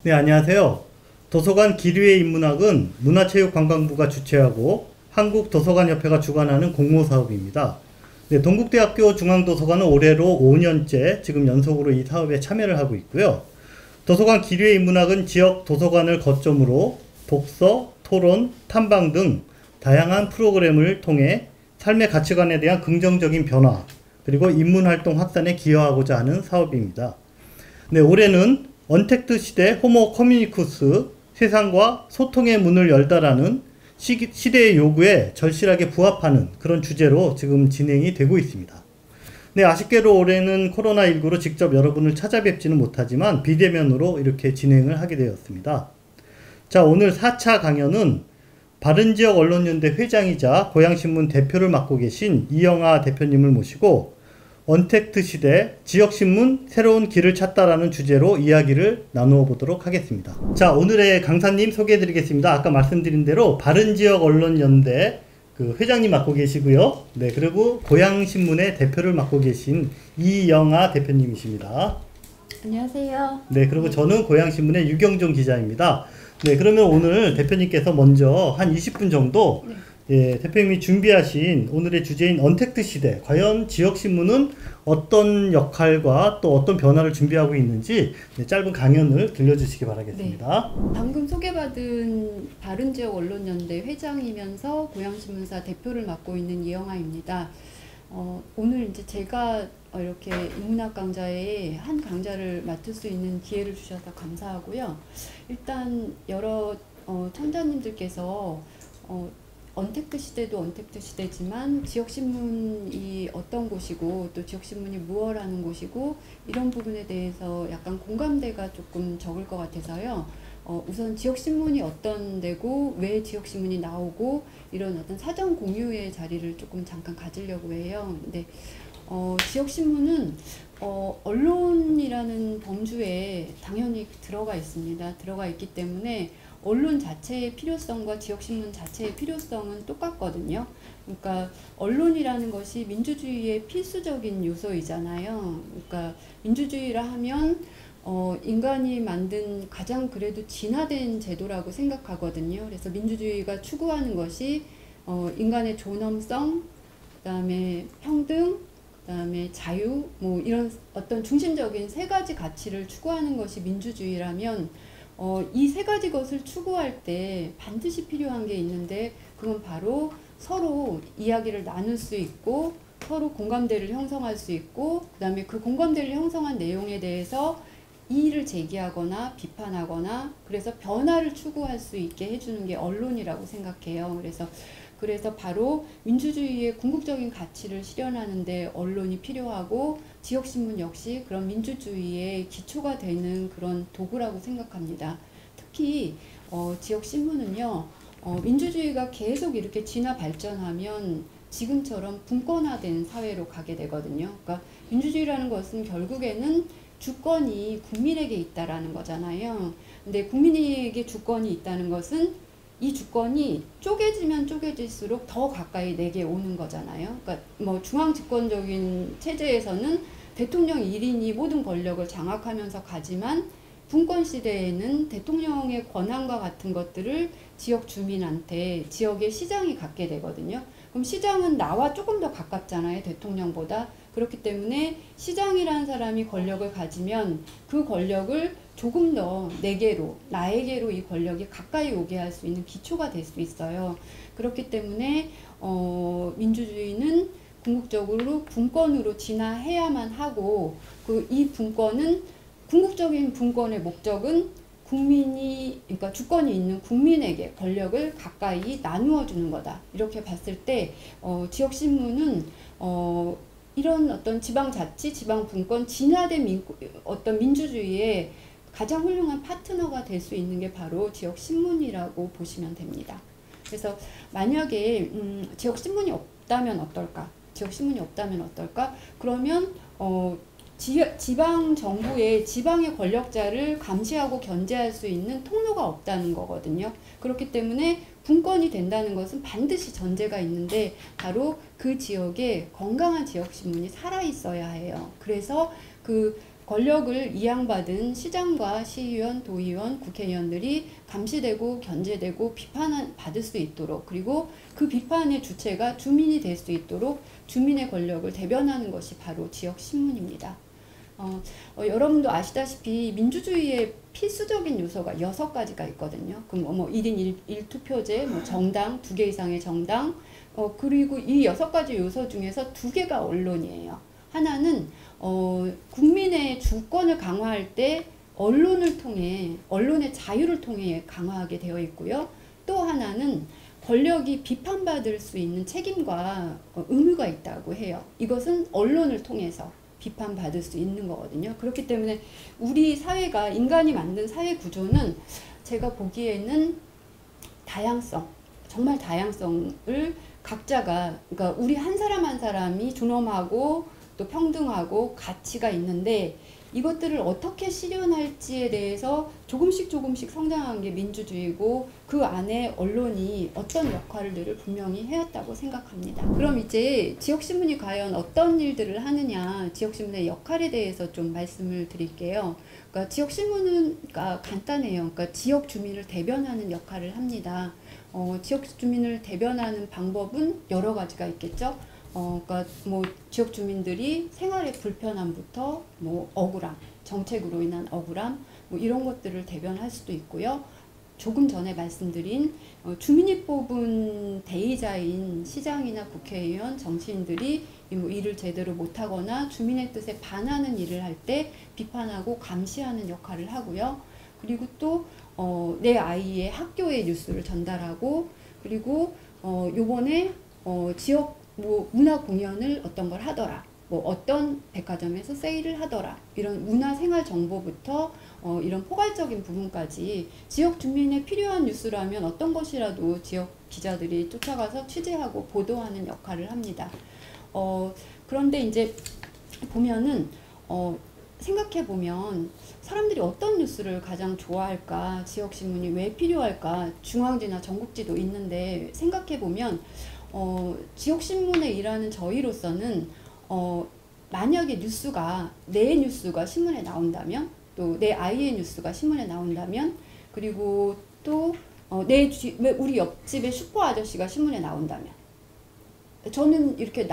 네, 안녕하세요. 도서관 기류의 인문학은 문화체육관광부가 주최하고 한국도서관협회가 주관하는 공모사업입니다. 네, 동국대학교 중앙도서관은 올해로 5년째 지금 연속으로 이 사업에 참여를 하고 있고요. 도서관 기류의 인문학은 지역 도서관을 거점으로 독서, 토론, 탐방 등 다양한 프로그램을 통해 삶의 가치관에 대한 긍정적인 변화, 그리고 인문활동 확산에 기여하고자 하는 사업입니다. 네, 올해는 언택트 시대 호모 커뮤니쿠스, 세상과 소통의 문을 열다라는 시대의 요구에 절실하게 부합하는 그런 주제로 지금 진행이 되고 있습니다. 네, 아쉽게도 올해는 코로나19로 직접 여러분을 찾아뵙지는 못하지만 비대면으로 이렇게 진행을 하게 되었습니다. 자, 오늘 4차 강연은 바른지역 언론연대 회장이자 고양신문 대표를 맡고 계신 이영하 대표님을 모시고 언택트 시대 지역신문 새로운 길을 찾다라는 주제로 이야기를 나누어 보도록 하겠습니다. 자, 오늘의 강사님 소개해 드리겠습니다. 아까 말씀드린 대로 바른지역 언론연대 그 회장님 맡고 계시고요. 네, 그리고 고양신문의 대표를 맡고 계신 이영하 대표님이십니다. 안녕하세요. 네, 그리고 저는 고양신문의 유경종 기자입니다. 네, 그러면 오늘 대표님께서 먼저 한 20분 정도 대표님이 준비하신 오늘의 주제인 언택트 시대, 과연 지역신문은 어떤 역할과 또 어떤 변화를 준비하고 있는지 짧은 강연을 들려주시기 바라겠습니다. 네. 방금 소개받은 바른지역 언론연대 회장이면서 고양신문사 대표를 맡고 있는 이영하입니다. 오늘 이제 제가 이렇게 인문학 강좌의 한 강좌를 맡을 수 있는 기회를 주셔서 감사하고요. 일단 여러 청자님들께서 언택트 시대도 언택트 시대지만 지역신문이 어떤 곳이고 또 지역신문이 무엇 하는 곳이고 이런 부분에 대해서 약간 공감대가 조금 적을 것 같아서요. 우선 지역신문이 어떤 데고 왜 지역신문이 나오고 이런 어떤 사전 공유의 자리를 조금 잠깐 가지려고 해요. 근데 지역신문은 언론이라는 범주에 당연히 들어가 있습니다. 들어가 있기 때문에 언론 자체의 필요성과 지역신문 자체의 필요성은 똑같거든요. 그러니까 언론이라는 것이 민주주의의 필수적인 요소이잖아요. 그러니까 민주주의라 하면 인간이 만든 가장 그래도 진화된 제도라고 생각하거든요. 그래서 민주주의가 추구하는 것이 인간의 존엄성, 그다음에 평등, 그다음에 자유, 뭐 이런 어떤 중심적인 세 가지 가치를 추구하는 것이 민주주의라면 이 세 가지 것을 추구할 때 반드시 필요한 게 있는데 그건 바로 서로 이야기를 나눌 수 있고 서로 공감대를 형성할 수 있고 그다음에 그 공감대를 형성한 내용에 대해서 이의를 제기하거나 비판하거나 그래서 변화를 추구할 수 있게 해주는 게 언론이라고 생각해요. 그래서 바로 민주주의의 궁극적인 가치를 실현하는데 언론이 필요하고 지역신문 역시 그런 민주주의의 기초가 되는 그런 도구라고 생각합니다. 특히 지역신문은요. 민주주의가 계속 이렇게 진화 발전하면 지금처럼 분권화된 사회로 가게 되거든요. 그러니까 민주주의라는 것은 결국에는 주권이 국민에게 있다라는 거잖아요. 근데 국민에게 주권이 있다는 것은 이 주권이 쪼개지면 쪼개질수록 더 가까이 내게 오는 거잖아요. 그러니까 뭐 중앙 집권적인 체제에서는 대통령 1인이 모든 권력을 장악하면서 가지만 분권 시대에는 대통령의 권한과 같은 것들을 지역 주민한테 지역의 시장이 갖게 되거든요. 그럼 시장은 나와 조금 더 가깝잖아요, 대통령보다. 그렇기 때문에 시장이라는 사람이 권력을 가지면 그 권력을 조금 더 내게로, 나에게로 이 권력이 가까이 오게 할 수 있는 기초가 될 수 있어요. 그렇기 때문에 민주주의는 궁극적으로 분권으로 진화해야만 하고 이 분권은 궁극적인 분권의 목적은 그러니까 주권이 있는 국민에게 권력을 가까이 나누어 주는 거다. 이렇게 봤을 때 지역신문은 이런 어떤 지방자치, 지방분권, 진화된 어떤 민주주의의 가장 훌륭한 파트너가 될 수 있는 게 바로 지역신문이라고 보시면 됩니다. 그래서 만약에 지역신문이 없다면 어떨까? 지역신문이 없다면 어떨까? 그러면 지방 정부의 지방의 권력자를 감시하고 견제할 수 있는 통로가 없다는 거거든요. 그렇기 때문에 분권이 된다는 것은 반드시 전제가 있는데 바로 그 지역에 건강한 지역신문이 살아있어야 해요. 그래서 그 권력을 이양받은 시장과 시의원, 도의원, 국회의원들이 감시되고 견제되고 비판받을 수 있도록, 그리고 그 비판의 주체가 주민이 될 수 있도록 주민의 권력을 대변하는 것이 바로 지역신문입니다. 여러분도 아시다시피 민주주의의 필수적인 요소가 6가지가 있거든요. 그럼 1인 1투표제, 정당, 2개 이상의 정당, 그리고 이 6가지 요소 중에서 2개가 언론이에요. 하나는 국민의 주권을 강화할 때 언론을 통해, 언론의 자유를 통해 강화하게 되어 있고요. 또 하나는 권력이 비판받을 수 있는 책임과 의무가 있다고 해요. 이것은 언론을 통해서 비판받을 수 있는 거거든요. 그렇기 때문에 우리 사회가, 인간이 만든 사회 구조는 제가 보기에는 다양성, 정말 다양성을 각자가, 그러니까 우리 한 사람 한 사람이 존엄하고 또 평등하고 가치가 있는데, 이것들을 어떻게 실현할지에 대해서 조금씩 성장한 게 민주주의고, 그 안에 언론이 어떤 역할들을 분명히 해왔다고 생각합니다. 그럼 이제 지역신문이 과연 어떤 일들을 하느냐, 지역신문의 역할에 대해서 좀 말씀을 드릴게요. 그러니까 지역신문은 간단해요. 그러니까 지역 주민을 대변하는 역할을 합니다. 지역 주민을 대변하는 방법은 여러 가지가 있겠죠. 그러니까 지역 주민들이 생활의 불편함부터 억울함, 정책으로 인한 억울함, 이런 것들을 대변할 수도 있고요. 조금 전에 말씀드린 주민이 뽑은 대의자인 시장이나 국회의원, 정치인들이 일을 제대로 못하거나 주민의 뜻에 반하는 일을 할 때 비판하고 감시하는 역할을 하고요. 그리고 또 내 아이의 학교의 뉴스를 전달하고, 그리고 요번에 지역 문화 공연을 어떤 걸 하더라, 어떤 백화점에서 세일을 하더라, 이런 문화 생활 정보부터 이런 포괄적인 부분까지 지역 주민에 필요한 뉴스라면 어떤 것이라도 지역 기자들이 쫓아가서 취재하고 보도하는 역할을 합니다. 그런데 이제 보면은 생각해보면 사람들이 어떤 뉴스를 가장 좋아할까, 지역신문이 왜 필요할까, 중앙지나 전국지도 있는데 생각해보면 지역신문에 일하는 저희로서는 만약에 내 뉴스가 신문에 나온다면, 또 내 아이의 뉴스가 신문에 나온다면, 그리고 또 우리 옆집의 슈퍼 아저씨가 신문에 나온다면, 저는 이렇게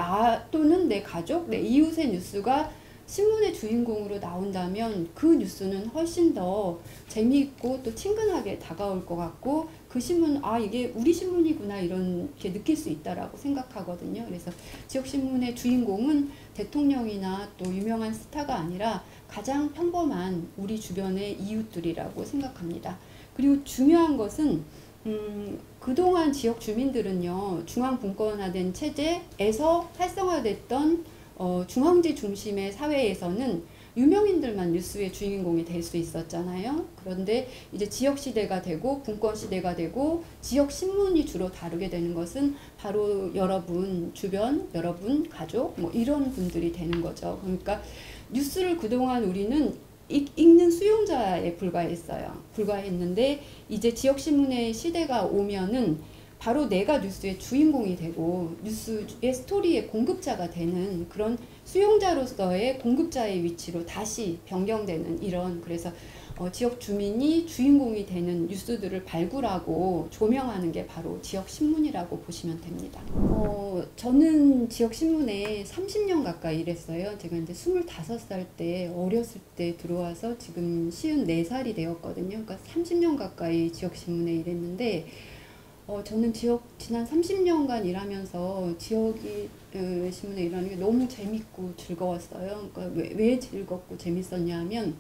또는 내 가족, 내 이웃의 뉴스가 신문의 주인공으로 나온다면 그 뉴스는 훨씬 더 재미있고 또 친근하게 다가올 것 같고, 그 신문, 이게 우리 신문이구나, 이렇게 느낄 수 있다라고 생각하거든요. 그래서 지역신문의 주인공은 대통령이나 또 유명한 스타가 아니라 가장 평범한 우리 주변의 이웃들이라고 생각합니다. 그리고 중요한 것은 그동안 지역 주민들은요, 중앙분권화된 체제에서 활성화됐던 중앙지 중심의 사회에서는 유명인들만 뉴스의 주인공이 될 수 있었잖아요. 그런데 이제 지역시대가 되고 분권시대가 되고 지역신문이 주로 다루게 되는 것은 바로 여러분 주변, 여러분 가족, 이런 분들이 되는 거죠. 그러니까 뉴스를 그동안 우리는 읽는 수용자에 불과했는데, 이제 지역신문의 시대가 오면은 바로 내가 뉴스의 주인공이 되고 뉴스의 스토리의 공급자가 되는 그런 수용자로서의 공급자의 위치로 다시 변경되는, 그래서 지역 주민이 주인공이 되는 뉴스들을 발굴하고 조명하는 게 바로 지역신문이라고 보시면 됩니다. 저는 지역신문에 30년 가까이 일했어요. 제가 이제 25살 때, 어렸을 때 들어와서 지금 54살이 되었거든요. 그러니까 30년 가까이 지역신문에 일했는데, 저는 지난 30년간 일하면서 지역이 신문에 일하는 게 너무 재밌고 즐거웠어요. 그러니까 왜 즐겁고 재밌었냐 하면,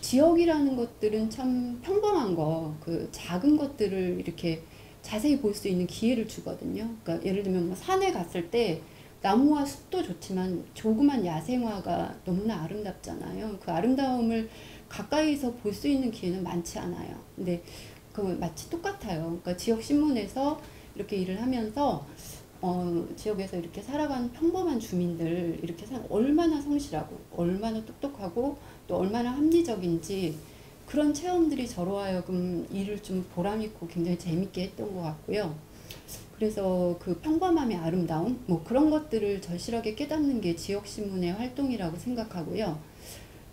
지역이라는 것들은 참 평범한 작은 것들을 이렇게 자세히 볼 수 있는 기회를 주거든요. 그러니까 예를 들면 산에 갔을 때 나무와 숲도 좋지만 조그만 야생화가 너무나 아름답잖아요. 그 아름다움을 가까이서 볼 수 있는 기회는 많지 않아요. 근데 마치 똑같아요. 그러니까 지역신문에서 이렇게 일을 하면서 지역에서 이렇게 살아가는 평범한 주민들, 이렇게 얼마나 성실하고 얼마나 똑똑하고 또 얼마나 합리적인지, 그런 체험들이 저로 하여금 일을 좀 보람있고 굉장히 재밌게 했던 것 같고요. 그래서 그 평범함의 아름다움, 그런 것들을 절실하게 깨닫는 게 지역신문의 활동이라고 생각하고요.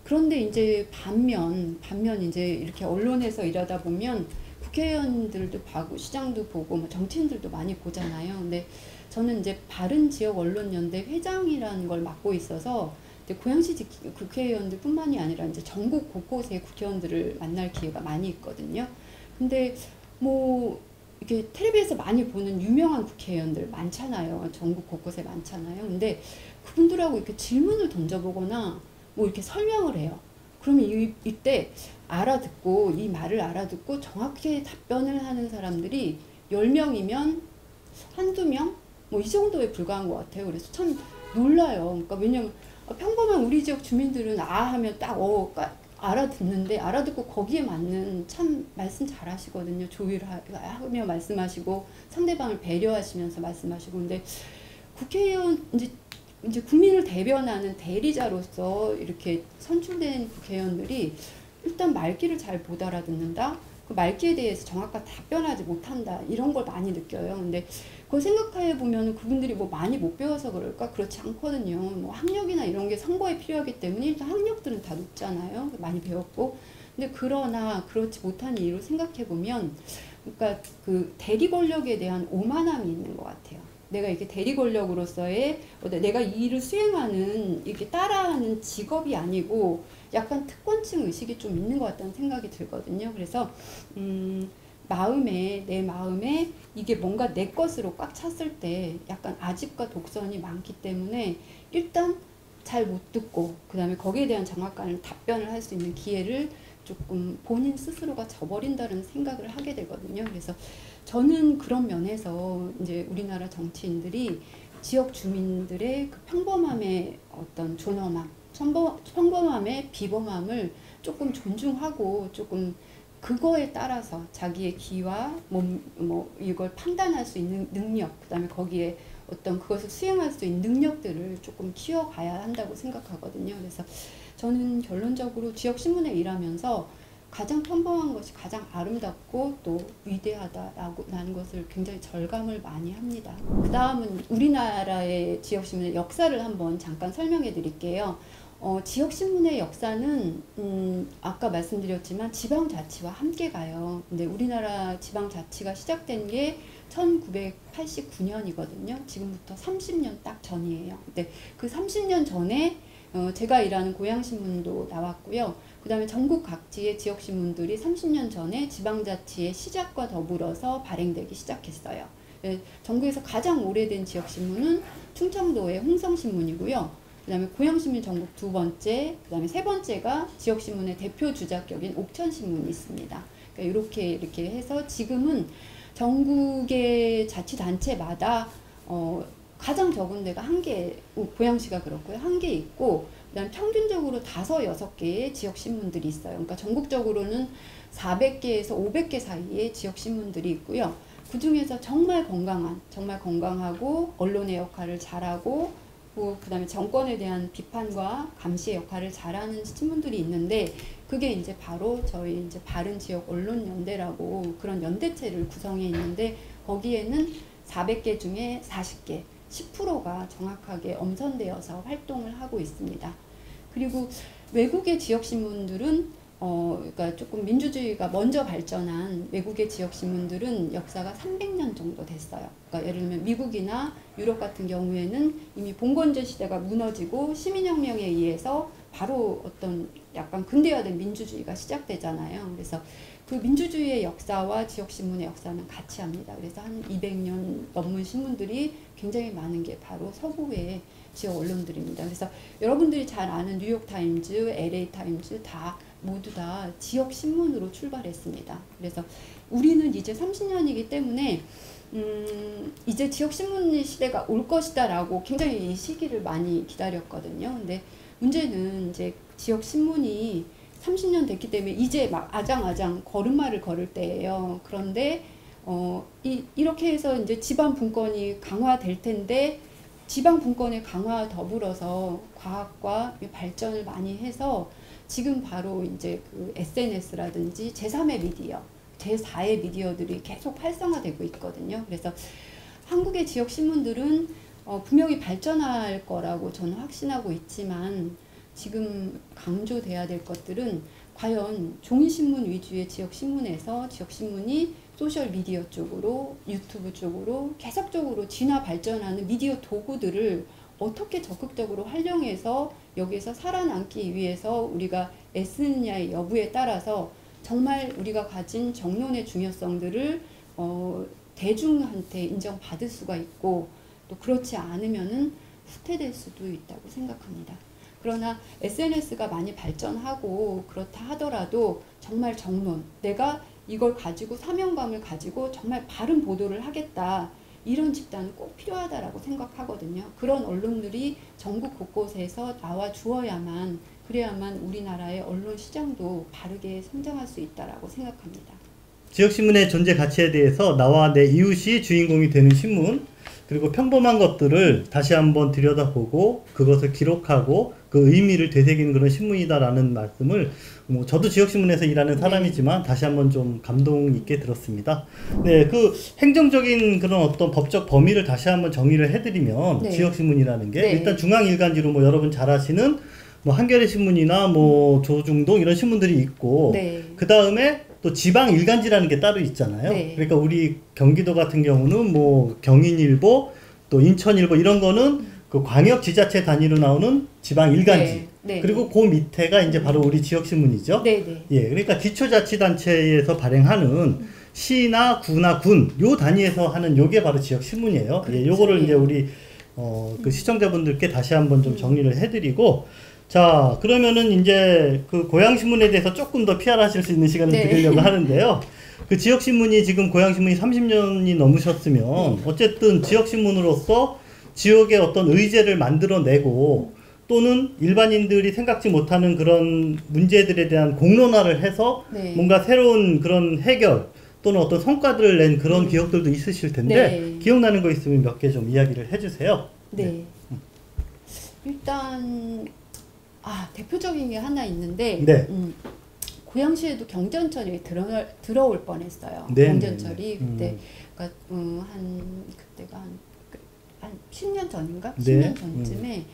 그런데 이제 반면 이제 이렇게 언론에서 일하다 보면 국회의원들도 보고 시장도 보고 뭐 정치인들도 많이 보잖아요. 근데 저는 이제 바른지역언론연대 회장이라는 걸 맡고 있어서 이제 고양시 국회의원들뿐만이 아니라 이제 전국 곳곳의 국회의원들을 만날 기회가 많이 있거든요. 근데 뭐 이렇게 텔레비에서 많이 보는 유명한 국회의원들 많잖아요. 전국 곳곳에 많잖아요. 근데 그분들하고 이렇게 질문을 던져보거나 뭐 이렇게 설명을 해요. 그러면 이때 알아듣고 이 말을 알아듣고 정확히 답변을 하는 사람들이 10명이면 한두 명? 뭐 이 정도에 불과한 것 같아요. 그래서 참 놀라요. 그러니까 왜냐면 평범한 우리 지역 주민들은 하면 딱 알아듣는데 알아듣고 거기에 맞는 참 말씀 잘 하시거든요. 조율하며 말씀하시고 상대방을 배려하시면서 말씀하시고. 근데 국회의원 이제 국민을 대변하는 대리자로서 이렇게 선출된 국회의원들이 일단 말귀를 잘 못 알아듣는다. 그 말귀에 대해서 정확하게 답변하지 못한다. 이런 걸 많이 느껴요. 근데 그걸 생각해 보면 그분들이 뭐 많이 못 배워서 그럴까? 그렇지 않거든요. 뭐 학력이나 이런 게 선거에 필요하기 때문에 일단 학력들은 다 높잖아요. 많이 배웠고. 근데 그러나 그렇지 못한 이유를 생각해 보면 그러니까 그 대리 권력에 대한 오만함이 있는 것 같아요. 내가 이게 대리 권력으로서의 내가 이 일을 수행하는 이렇게 따라하는 직업이 아니고 약간 특권층 의식이 좀 있는 것 같다는 생각이 들거든요. 그래서 내 마음에 이게 뭔가 내 것으로 꽉 찼을 때 약간 아집과 독선이 많기 때문에 일단 잘 못 듣고 그 다음에 거기에 대한 정확한 답변을 할 수 있는 기회를 조금 본인 스스로가 저버린다는 생각을 하게 되거든요. 그래서 저는 그런 면에서 이제 우리나라 정치인들이 지역 주민들의 그 평범함의 어떤 존엄함, 평범함의 비범함을 조금 존중하고 조금 그거에 따라서 자기의 기와 이걸 판단할 수 있는 능력, 그 다음에 거기에 어떤 그것을 수행할 수 있는 능력들을 조금 키워가야 한다고 생각하거든요. 그래서 저는 결론적으로 지역신문에 일하면서 가장 평범한 것이 가장 아름답고 또 위대하다라는 것을 굉장히 절감을 많이 합니다. 그 다음은 우리나라의 지역신문의 역사를 한번 잠깐 설명해 드릴게요. 지역신문의 역사는 아까 말씀드렸지만 지방자치와 함께 가요. 근데 우리나라 지방자치가 시작된 게 1989년이거든요. 지금부터 30년 딱 전이에요. 근데 그 30년 전에 제가 일하는 고양신문도 나왔고요. 그 다음에 전국 각지의 지역신문들이 30년 전에 지방자치의 시작과 더불어서 발행되기 시작했어요. 전국에서 가장 오래된 지역신문은 충청도의 홍성신문이고요. 그 다음에 고양신문 전국 두 번째, 그 다음에 세 번째가 지역신문의 대표 주작격인 옥천신문이 있습니다. 그러니까 이렇게 해서 지금은 전국의 자치단체마다 가장 적은 데가 한 개, 고양시가 그렇고요. 한 개 있고, 그다음 평균적으로 5, 6개의 지역신문들이 있어요. 그러니까 전국적으로는 400개에서 500개 사이의 지역신문들이 있고요. 그 중에서 정말 건강하고 언론의 역할을 잘하고 그 다음에 정권에 대한 비판과 감시의 역할을 잘하는 신문들이 있는데 그게 이제 바로 저희 이제 바른지역언론연대라고 그런 연대체를 구성해 있는데 거기에는 400개 중에 40개 10%가 정확하게 엄선되어서 활동을 하고 있습니다. 그리고 외국의 지역신문들은 그러니까 조금 민주주의가 먼저 발전한 외국의 지역신문들은 역사가 300년 정도 됐어요. 그러니까 예를 들면 미국이나 유럽 같은 경우에는 이미 봉건제 시대가 무너지고 시민혁명에 의해서 바로 어떤 약간 근대화된 민주주의가 시작되잖아요. 그래서 그 민주주의의 역사와 지역신문의 역사는 같이 합니다. 그래서 한 200년 넘는 신문들이 굉장히 많은 게 바로 서구의 지역 언론들입니다. 그래서 여러분들이 잘 아는 뉴욕타임즈, LA타임즈 모두 다 지역 신문으로 출발했습니다. 그래서 우리는 이제 30년이기 때문에 이제 지역 신문의 시대가 올 것이다 라고 굉장히 이 시기를 많이 기다렸거든요. 근데 문제는 이제 지역 신문이 30년 됐기 때문에 이제 막 아장아장 걸음마를 걸을 때예요. 그런데 이렇게 해서 이제 지방 분권이 강화될 텐데 지방 분권의 강화와 더불어서 과학과 발전을 많이 해서 지금 바로 이제 그 SNS라든지 제3의 미디어, 제4의 미디어들이 계속 활성화되고 있거든요. 그래서 한국의 지역 신문들은 분명히 발전할 거라고 저는 확신하고 있지만 지금 강조돼야 될 것들은 과연 종이신문 위주의 지역신문에서 지역신문이 소셜미디어 쪽으로 유튜브 쪽으로 계속적으로 진화 발전하는 미디어 도구들을 어떻게 적극적으로 활용해서 여기에서 살아남기 위해서 우리가 애쓰느냐의 여부에 따라서 정말 우리가 가진 정론의 중요성들을 대중한테 인정받을 수가 있고 또 그렇지 않으면은 후퇴될 수도 있다고 생각합니다. 그러나 SNS가 많이 발전하고 그렇다 하더라도 정말 정론, 내가 이걸 가지고 사명감을 가지고 정말 바른 보도를 하겠다. 이런 집단은 꼭 필요하다라고 생각하거든요. 그런 언론들이 전국 곳곳에서 나와 주어야만 그래야만 우리나라의 언론 시장도 바르게 성장할 수 있다라고 생각합니다. 지역신문의 존재 가치에 대해서 나와 내 이웃이 주인공이 되는 신문, 그리고 평범한 것들을 다시 한번 들여다보고 그것을 기록하고 그 의미를 되새기는 그런 신문이다라는 말씀을 저도 지역신문에서 일하는 사람이지만 다시 한번 좀 감동 있게 들었습니다. 네, 그 행정적인 그런 어떤 법적 범위를 다시 한번 정의를 해드리면 네. 지역신문이라는 게 네. 일단 중앙일간지로 여러분 잘 아시는 한겨레 신문이나 조중동 이런 신문들이 있고 네. 그 다음에 또 지방 일간지라는 게 따로 있잖아요. 네. 그러니까 우리 경기도 같은 경우는 경인일보, 또 인천일보 이런 거는 그 광역 지자체 단위로 나오는 지방 일간지. 네. 네. 그리고 그 밑에가 이제 바로 우리 지역 신문이죠. 네. 네. 예, 그러니까 기초자치단체에서 발행하는 시나 구나 군 요 단위에서 하는 요게 바로 지역 신문이에요. 그렇죠. 예, 요거를 예. 이제 우리 그 시청자분들께 다시 한번 좀 정리를 해드리고. 자, 그러면은 이제 그 고향신문에 대해서 조금 더 PR하실 수 있는 시간을 네. 드리려고 하는데요. 그 지역신문이 지금 고향신문이 30년이 넘으셨으면 어쨌든 지역신문으로서 지역의 어떤 의제를 만들어내고 또는 일반인들이 생각지 못하는 그런 문제들에 대한 공론화를 해서 네. 뭔가 새로운 그런 해결 또는 어떤 성과들을 낸 그런 기억들도 있으실 텐데 네. 기억나는 거 있으면 몇 개 좀 이야기를 해주세요. 네. 일단 대표적인 게 하나 있는데 네. 고양시에도 경전철이 들어올 뻔했어요. 네, 경전철이 네, 네. 그때 그러니까 그때가 한 10년 전인가? 네. 10년 전쯤에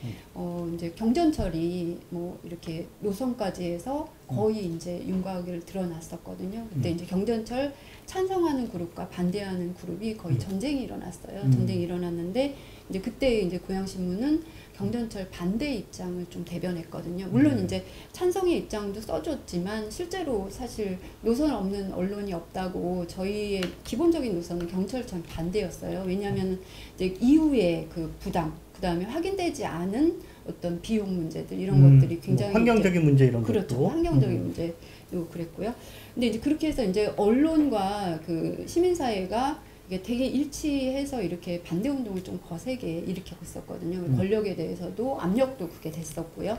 이제 경전철이 이렇게 노선까지 해서 거의 이제 윤곽을 드러났었거든요. 그때 이제 경전철 찬성하는 그룹과 반대하는 그룹이 거의 전쟁이 일어났어요. 전쟁이 일어났는데 이제 그때 이제 고향신문은 경전철 반대 입장을 좀 대변했거든요. 물론 이제 찬성의 입장도 써줬지만 실제로 사실 노선 없는 언론이 없다고 저희의 기본적인 노선은 경전철 반대였어요. 왜냐하면 이제 이후에 그 부담, 그 다음에 확인되지 않은 어떤 비용 문제들 이런 것들이 굉장히 환경적인 문제 이런 그렇죠. 것도 환경적인 문제도 그랬고요. 근데 이제 그렇게 해서 이제 언론과 그 시민사회가 이게 되게 일치해서 이렇게 반대 운동을 좀 거세게 일으키고 있었거든요. 권력에 대해서도 압력도 그게 됐었고요.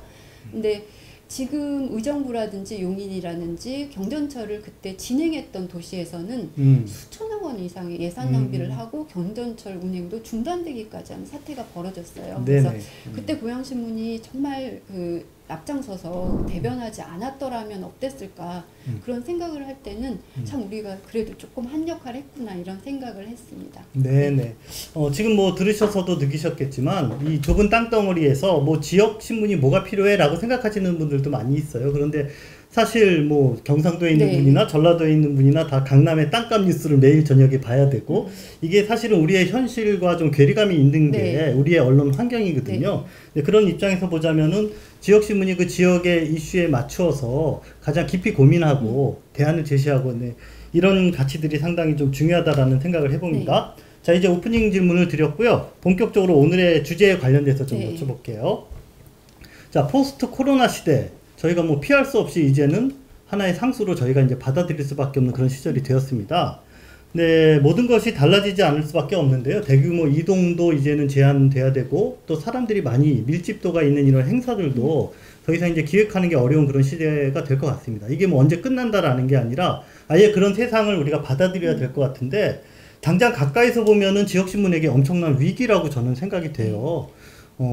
근데 지금 의정부라든지 용인이라든지 경전철을 그때 진행했던 도시에서는 수천억 원 이상의 예산 낭비를 하고 경전철 운행도 중단되기까지 하는 사태가 벌어졌어요. 그래서 그때 고향신문이 정말 그 앞장서서 대변하지 않았더라면 어땠을까 그런 생각을 할 때는 참 우리가 그래도 조금 한 역할 했구나 이런 생각을 했습니다. 네네. 지금 들으셔서도 느끼셨겠지만 이 좁은 땅덩어리에서 지역 신문이 뭐가 필요해라고 생각하시는 분들도 많이 있어요. 그런데 사실 경상도에 있는 네. 분이나 전라도에 있는 분이나 다 강남의 땅값 뉴스를 매일 저녁에 봐야 되고 이게 사실은 우리의 현실과 좀 괴리감이 있는 게 네. 우리의 언론 환경이거든요. 네. 그런 입장에서 보자면은 지역신문이 그 지역의 이슈에 맞추어서 가장 깊이 고민하고 대안을 제시하고 이런 가치들이 상당히 좀 중요하다라는 생각을 해봅니다. 네. 자, 이제 오프닝 질문을 드렸고요. 본격적으로 오늘의 주제에 관련돼서 좀 네. 여쭤볼게요. 자, 포스트 코로나 시대. 저희가 피할 수 없이 이제는 하나의 상수로 저희가 이제 받아들일 수밖에 없는 그런 시절이 되었습니다. 네, 모든 것이 달라지지 않을 수밖에 없는데요. 대규모 이동도 이제는 제한돼야 되고 또 사람들이 많이 밀집도가 있는 이런 행사들도 더 이상 이제 기획하는 게 어려운 그런 시대가 될 것 같습니다. 이게 언제 끝난다라는 게 아니라 아예 그런 세상을 우리가 받아들여야 될 것 같은데 당장 가까이서 보면은 지역신문에게 엄청난 위기라고 저는 생각이 돼요.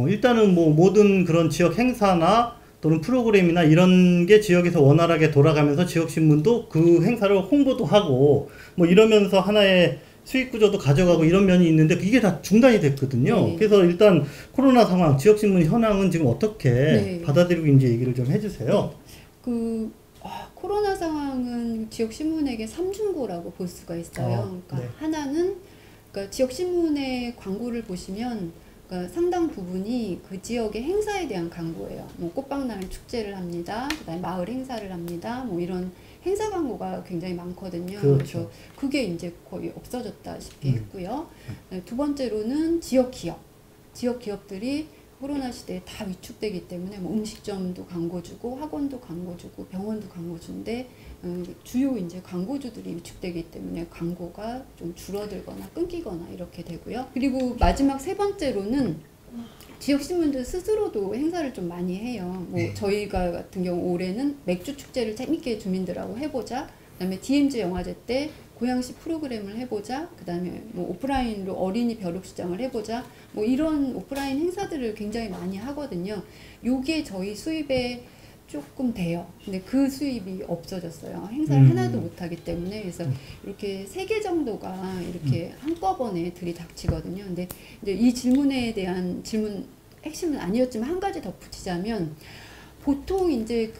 일단은 모든 그런 지역 행사나 또는 프로그램이나 이런 게 지역에서 원활하게 돌아가면서 지역신문도 그 행사를 홍보도 하고 이러면서 하나의 수익 구조도 가져가고 이런 면이 있는데 이게 다 중단이 됐거든요. 네. 그래서 일단 코로나 상황, 지역신문 현황은 지금 어떻게 네. 받아들이고 있는지 얘기를 좀 해주세요. 코로나 상황은 지역 신문에게 삼중고라고 볼 수가 있어요. 그러니까 네. 하나는 그러니까 지역 신문의 광고를 보시면 그러니까 상당 부분이 그 지역의 행사에 대한 광고예요. 뭐 꽃박람회 축제를 합니다. 그다음에 마을 행사를 합니다. 뭐 이런 행사 광고가 굉장히 많거든요. 그렇죠. 그래서 그게 이제 거의 없어졌다시피 했고요. 두 번째로는 지역 기업들이 코로나 시대에 다 위축되기 때문에 뭐 음식점도 광고 주고 학원도 광고 주고 병원도 광고 주는데 주요 이제 광고주들이 위축되기 때문에 광고가 좀 줄어들거나 끊기거나 이렇게 되고요. 그리고 마지막 세 번째로는 지역 신문들 스스로도 행사를 좀 많이 해요. 뭐 저희가 같은 경우 올해는 맥주 축제를 재밌게 주민들하고 해보자. 그다음에 DMZ 영화제 때 고양시 프로그램을 해보자. 그다음에 뭐 오프라인으로 어린이 벼룩시장을 해보자. 뭐 이런 오프라인 행사들을 굉장히 많이 하거든요. 요게 저희 수입에 조금 돼요. 근데 그 수입이 없어졌어요. 행사를 하나도 못하기 때문에. 그래서 이렇게 3개 정도가 이렇게 한꺼번에 들이닥치거든요. 근데 이제 이 질문에 대한 질문 핵심은 아니었지만 한 가지 덧붙이자면 보통 이제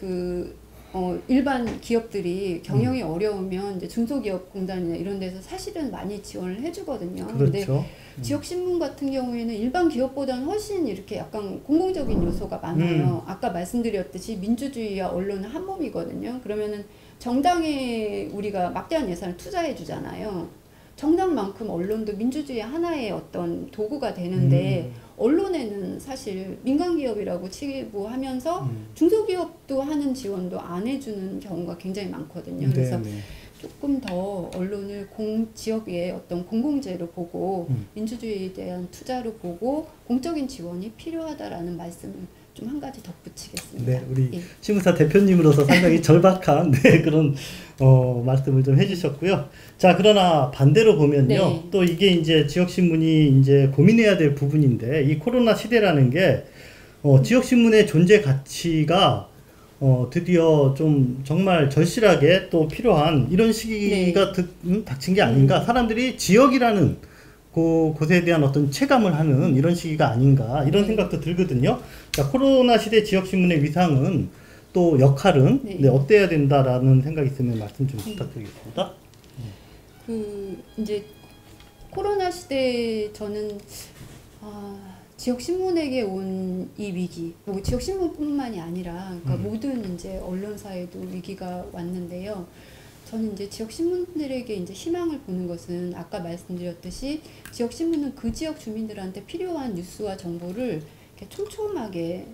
일반 기업들이 경영이 어려우면 이제 중소기업공단이나 이런 데서 사실은 많이 지원을 해주거든요. 근데 그렇죠. 지역신문 같은 경우에는 일반 기업보다는 훨씬 이렇게 약간 공공적인 요소가 많아요. 아까 말씀드렸듯이 민주주의와 언론은 한 몸이거든요. 그러면은 정당에 우리가 막대한 예산을 투자해 주잖아요. 정당만큼 언론도 민주주의 하나의 어떤 도구가 되는데 언론에는 사실 민간기업이라고 치부하면서 중소기업도 하는 지원도 안 해주는 경우가 굉장히 많거든요. 그래서 조금 더 언론을 지역의 어떤 공공재로 보고 민주주의에 대한 투자로 보고 공적인 지원이 필요하다라는 말씀을 좀 한 가지 덧붙이겠습니다. 네, 우리 신문사 대표님으로서 상당히 절박한 그런 말씀을 좀 해주셨고요. 자, 그러나 반대로 보면요, 또 이게 이제 지역신문이 이제 고민해야 될 부분인데 이 코로나 시대라는 게 지역신문의 존재 가치가 드디어 좀 정말 절실하게 또 필요한 이런 시기가 닥친 게 아닌가. 사람들이 지역이라는 곳에 대한 어떤 체감을 하는 이런 시기가 아닌가 이런 생각도 들거든요. 자, 코로나 시대 지역신문의 위상은 또 역할은 어때야 된다라는 생각이 있으면 말씀 좀 부탁드리겠습니다. 이제 코로나 시대에 저는 지역신문에게 온 이 위기, 뭐 지역신문뿐만이 아니라 그러니까 모든 이제 언론사에도 위기가 왔는데요. 저는 이제 지역 신문들에게 이제 희망을 보는 것은 아까 말씀드렸듯이 지역 신문은 그 지역 주민들한테 필요한 뉴스와 정보를 이렇게 촘촘하게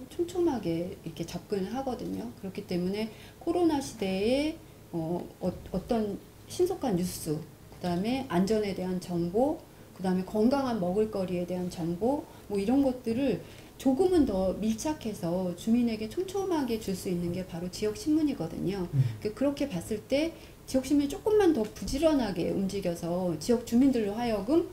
이렇게 접근을 하거든요. 그렇기 때문에 코로나 시대에 어떤 신속한 뉴스, 그다음에 안전에 대한 정보, 그다음에 건강한 먹을거리에 대한 정보, 뭐 이런 것들을 조금은 더 밀착해서 주민에게 촘촘하게 줄 수 있는 게 바로 지역 신문이거든요. 그렇게 봤을 때 지역 신문이 조금만 더 부지런하게 움직여서 지역 주민들로 하여금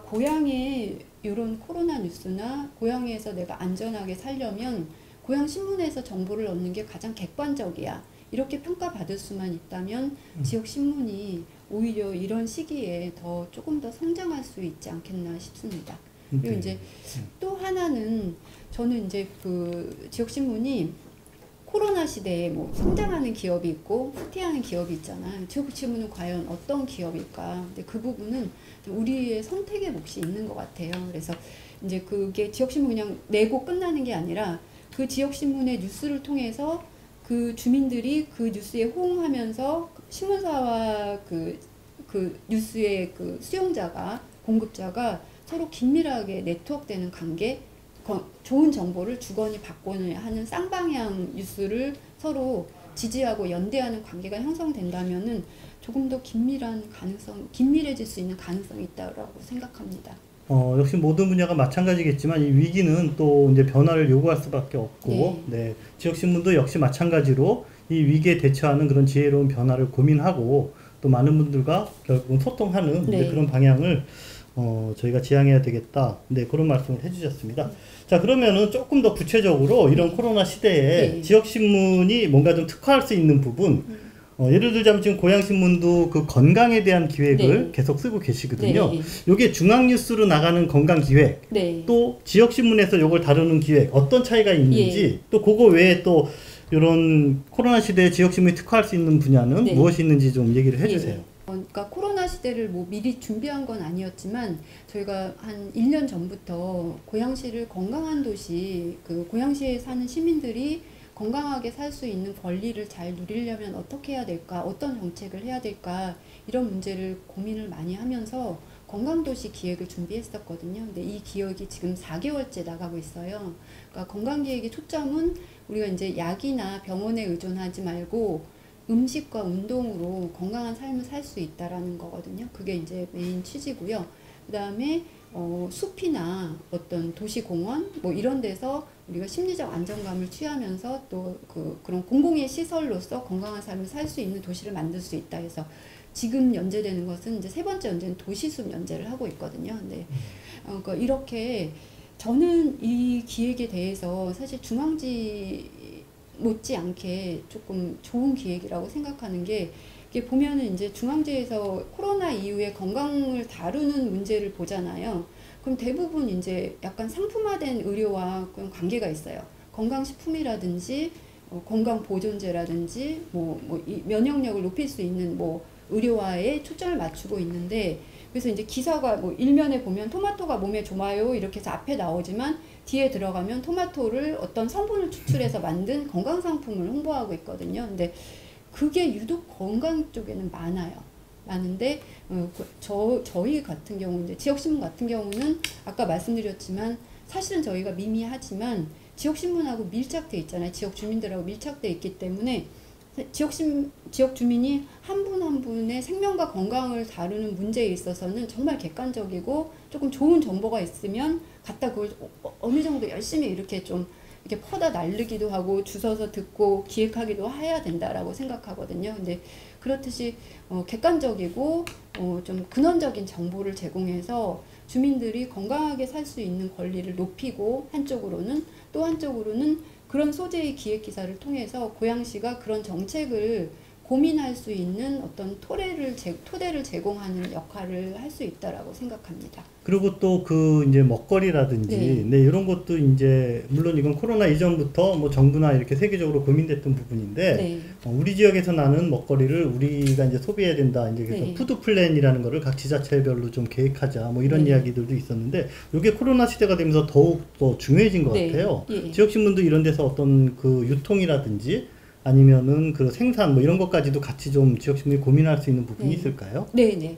고향에 이런 코로나 뉴스나 고향에서 내가 안전하게 살려면 고향 신문에서 정보를 얻는 게 가장 객관적이야. 이렇게 평가받을 수만 있다면 지역 신문이 오히려 이런 시기에 조금 더 성장할 수 있지 않겠나 싶습니다. 그리고 이제 또 하나는 저는 이제 지역 신문이 코로나 시대에 뭐 성장하는 기업이 있고 후퇴하는 기업이 있잖아요. 지역 신문은 과연 어떤 기업일까? 근데 그 부분은 우리의 선택의 몫이 있는 것 같아요. 그래서 이제 그게 지역 신문 그냥 내고 끝나는 게 아니라 그 지역 신문의 뉴스를 통해서 그 주민들이 그 뉴스에 호응하면서 신문사와 그 뉴스의 그 수용자가 공급자가 서로 긴밀하게 네트워크되는 관계, 좋은 정보를 주거니 받거니 하는 쌍방향 뉴스를 서로 지지하고 연대하는 관계가 형성된다면은 조금 더 긴밀해질 수 있는 가능성이 있다고 생각합니다. 역시 모든 분야가 마찬가지겠지만 이 위기는 또 이제 변화를 요구할 수밖에 없고, 지역신문도 역시 마찬가지로 이 위기에 대처하는 그런 지혜로운 변화를 고민하고 또 많은 분들과 결국은 소통하는 그런 방향을 저희가 지향해야 되겠다. 그런 말씀을 해주셨습니다. 자, 그러면은 조금 더 구체적으로 이런 코로나 시대에 지역신문이 뭔가 좀 특화할 수 있는 부분, 예를 들자면 지금 고향신문도 그 건강에 대한 기획을 네. 계속 쓰고 계시거든요. 네. 요게 중앙뉴스로 나가는 건강 기획, 네. 또 지역신문에서 요걸 다루는 기획, 어떤 차이가 있는지, 또 그거 외에 또 이런 코로나 시대에 지역신문이 특화할 수 있는 분야는 네. 무엇이 있는지 좀 얘기를 해주세요. 그러니까 코로나 시대를 뭐 미리 준비한 건 아니었지만 저희가 한 1년 전부터 고양시를 건강한 도시, 그 고양시에 사는 시민들이 건강하게 살 수 있는 권리를 잘 누리려면 어떻게 해야 될까, 어떤 정책을 해야 될까, 이런 문제를 고민을 많이 하면서 건강도시 기획을 준비했었거든요. 근데 이 기획이 지금 4개월째 나가고 있어요. 그러니까 건강기획의 초점은 우리가 이제 약이나 병원에 의존하지 말고 음식과 운동으로 건강한 삶을 살 수 있다라는 거거든요. 그게 이제 메인 취지고요. 그 다음에 숲이나 어떤 도시공원 뭐 이런 데서 우리가 심리적 안정감을 취하면서 또 그런 공공의 시설로서 건강한 삶을 살 수 있는 도시를 만들 수 있다 해서 지금 연재되는 것은 이제 세 번째 연재는 도시숲 연재를 하고 있거든요. 근데 그러니까 이렇게 저는 이 기획에 대해서 사실 중앙지 못지않게 조금 좋은 기획이라고 생각하는 게 이게 보면은 이제 중앙지에서 코로나 이후에 건강을 다루는 문제를 보잖아요. 그럼 대부분 이제 약간 상품화된 의료와 그런 관계가 있어요. 건강식품이라든지 건강보존제라든지 이 면역력을 높일 수 있는 뭐 의료화에 초점을 맞추고 있는데 그래서 이제 기사가 뭐 일면에 보면 토마토가 몸에 좋아요 이렇게 해서 앞에 나오지만 뒤에 들어가면 토마토를 어떤 성분을 추출해서 만든 건강상품을 홍보하고 있거든요. 근데 그게 유독 건강 쪽에는 많은데 저희 같은 경우 이제 지역신문 같은 경우는 아까 말씀드렸지만 사실은 저희가 미미하지만 지역신문하고 밀착돼 있잖아요. 지역 주민들하고 밀착돼 있기 때문에 지역 주민이 한 분 한 분의 생명과 건강을 다루는 문제에 있어서는 정말 객관적이고 조금 좋은 정보가 있으면 갖다 그걸 어느 정도 열심히 이렇게 좀 이렇게 퍼다 날르기도 하고 주워서 듣고 기획하기도 해야 된다라고 생각하거든요. 근데 그렇듯이 객관적이고 좀 근원적인 정보를 제공해서 주민들이 건강하게 살 수 있는 권리를 높이고 한쪽으로는 또 한쪽으로는 그런 소재의 기획 기사를 통해서 고양시가 그런 정책을 고민할 수 있는 어떤 토대를 제공하는 역할을 할 수 있다라고 생각합니다. 그리고 또 그 이제 먹거리라든지 네, 이런 것도 이제 물론 이건 코로나 이전부터 뭐 정부나 이렇게 세계적으로 고민됐던 부분인데 네. 우리 지역에서 나는 먹거리를 우리가 이제 소비해야 된다. 이제 그래서 네. 푸드 플랜이라는 거를 각 지자체별로 좀 계획하자. 뭐 이런 네. 이야기들도 있었는데 이게 코로나 시대가 되면서 더욱 더 중요해진 것 네. 같아요. 예. 지역신문도 이런 데서 어떤 그 유통이라든지 아니면은 그 생산 뭐 이런 것까지도 같이 좀 지역신문이 고민할 수 있는 부분이 네. 있을까요? 네네.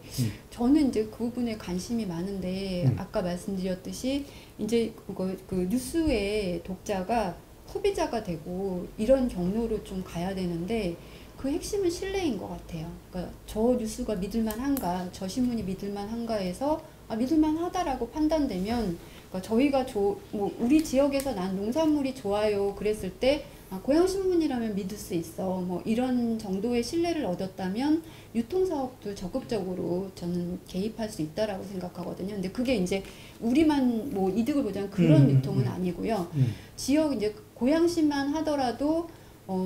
저는 이제 그 부분에 관심이 많은데 아까 말씀드렸듯이 이제 그 뉴스의 독자가 소비자가 되고 이런 경로로 좀 가야 되는데 그 핵심은 신뢰인 것 같아요. 그러니까 저 뉴스가 믿을만한가, 저 신문이 믿을만한가에서 믿을만하다라고 판단되면 그러니까 저희가 뭐 우리 지역에서 난 농산물이 좋아요 그랬을 때 고향신문이라면 믿을 수 있어. 뭐 이런 정도의 신뢰를 얻었다면 유통사업도 적극적으로 저는 개입할 수 있다라고 생각하거든요. 근데 그게 이제 우리만 뭐 이득을 보자는 그런 유통은 아니고요. 지역 이제 고양시만 하더라도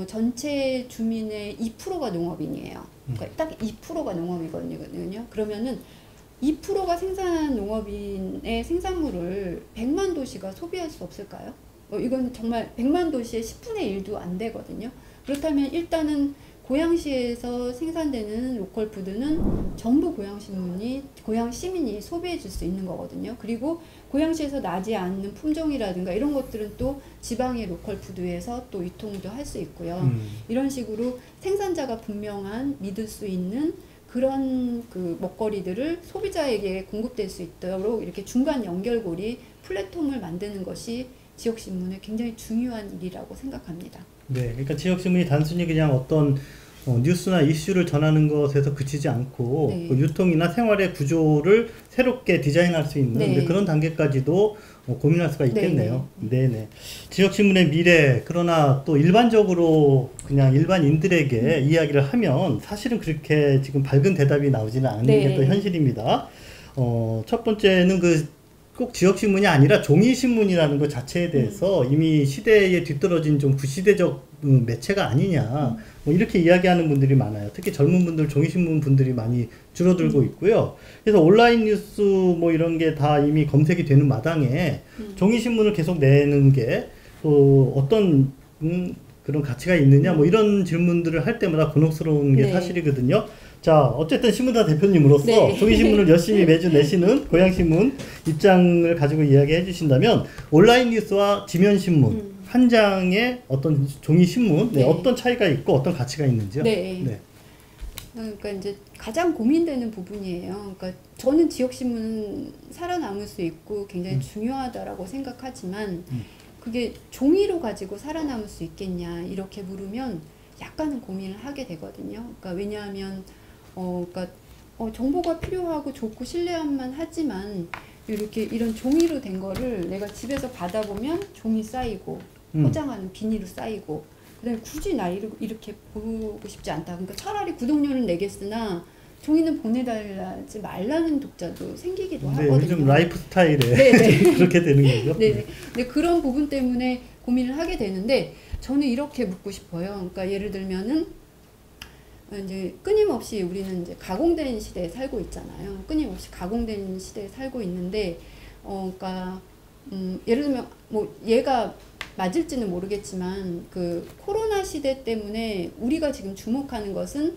전체 주민의 2%가 농업인이에요. 그러니까 딱 2%가 농업이거든요. 그러면은 2%가 생산한 농업인의 생산물을 100만 도시가 소비할 수 없을까요? 이건 정말 100만 도시의 10분의 1도 안 되거든요. 그렇다면 일단은 고양시에서 생산되는 로컬 푸드는 전부 고양 시민이 소비해 줄 수 있는 거거든요. 그리고 고양시에서 나지 않는 품종이라든가 이런 것들은 또 지방의 로컬 푸드에서 또 유통도 할 수 있고요. 이런 식으로 생산자가 분명한 믿을 수 있는 그런 그 먹거리들을 소비자에게 공급될 수 있도록 이렇게 중간 연결고리 플랫폼을 만드는 것이 지역신문의 굉장히 중요한 일이라고 생각합니다. 네, 그러니까 지역신문이 단순히 그냥 어떤 뉴스나 이슈를 전하는 것에서 그치지 않고 네. 그 유통이나 생활의 구조를 새롭게 디자인할 수 있는 네. 그런 단계까지도 고민할 수가 있겠네요. 네네. 지역신문의 미래, 그러나 또 일반적으로 그냥 일반인들에게 이야기를 하면 사실은 그렇게 지금 밝은 대답이 나오지는 않는 네. 게 또 현실입니다. 첫 번째는 그 꼭 지역신문이 아니라 종이신문이라는 것 자체에 대해서 이미 시대에 뒤떨어진 좀 구시대적 매체가 아니냐 뭐 이렇게 이야기하는 분들이 많아요. 특히 젊은 분들 종이신문 분들이 많이 줄어들고 있고요. 그래서 온라인 뉴스 뭐 이런 게 다 이미 검색이 되는 마당에 종이신문을 계속 내는 게 어떤 그런 가치가 있느냐 뭐 이런 질문들을 할 때마다 곤혹스러운 게 네. 사실이거든요. 자, 어쨌든 신문사 대표님으로서 네. 종이신문을 열심히 매주 내시는 고향신문 입장을 가지고 이야기해 주신다면 온라인 뉴스와 지면신문 한 장의 어떤 종이신문 네. 어떤 차이가 있고 어떤 가치가 있는지요? 네. 그러니까 이제 가장 고민되는 부분이에요. 그러니까 저는 지역신문은 살아남을 수 있고 굉장히 중요하다라고 생각하지만 그게 종이로 가지고 살아남을 수 있겠냐 이렇게 물으면 약간은 고민을 하게 되거든요. 그러니까 왜냐하면 그러니까 정보가 필요하고 좋고 신뢰함만 하지만 이렇게 이런 종이로 된 거를 내가 집에서 받아보면 종이 쌓이고 포장하는 비닐로 쌓이고 그다음에 굳이 나 이렇게 보고 싶지 않다. 그러니까 차라리 구독료는 내겠으나 종이는 보내달라지 말라는 독자도 생기기도 하거든요. 요즘 라이프 스타일에 네네. 그렇게 되는 거죠. 네네. 근데 그런 부분 때문에 고민을 하게 되는데 저는 이렇게 묻고 싶어요. 그러니까 예를 들면은 이제 끊임없이 우리는 이제 가공된 시대에 살고 있잖아요. 끊임없이 가공된 시대에 살고 있는데, 그러니까 예를 들면 뭐 얘가 맞을지는 모르겠지만 그 코로나 시대 때문에 우리가 지금 주목하는 것은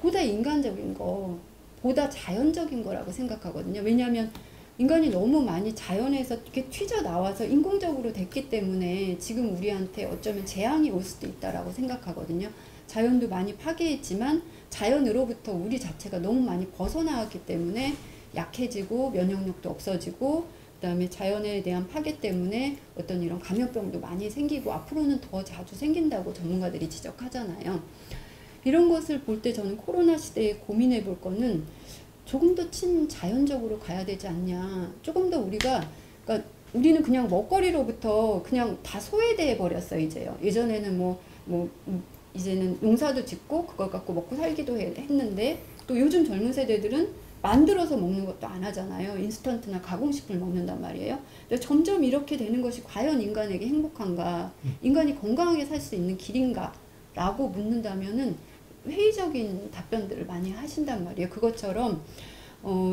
보다 인간적인 거, 보다 자연적인 거라고 생각하거든요. 왜냐하면 인간이 너무 많이 자연에서 이렇게 튀져 나와서 인공적으로 됐기 때문에 지금 우리한테 어쩌면 재앙이 올 수도 있다라고 생각하거든요. 자연도 많이 파괴했지만 자연으로부터 우리 자체가 너무 많이 벗어나왔기 때문에 약해지고 면역력도 없어지고 그다음에 자연에 대한 파괴 때문에 어떤 이런 감염병도 많이 생기고 앞으로는 더 자주 생긴다고 전문가들이 지적하잖아요. 이런 것을 볼 때 저는 코로나 시대에 고민해 볼 거는 조금 더 친자연적으로 가야 되지 않냐. 조금 더 그러니까 우리는 그냥 먹거리로부터 그냥 다 소외돼 버렸어요, 이제요. 예전에는 이제는 농사도 짓고 그걸 갖고 먹고 살기도 했는데 또 요즘 젊은 세대들은 만들어서 먹는 것도 안 하잖아요. 인스턴트나 가공식품을 먹는단 말이에요. 근데 점점 이렇게 되는 것이 과연 인간에게 행복한가? 인간이 건강하게 살 수 있는 길인가? 라고 묻는다면은 회의적인 답변들을 많이 하신단 말이에요. 그것처럼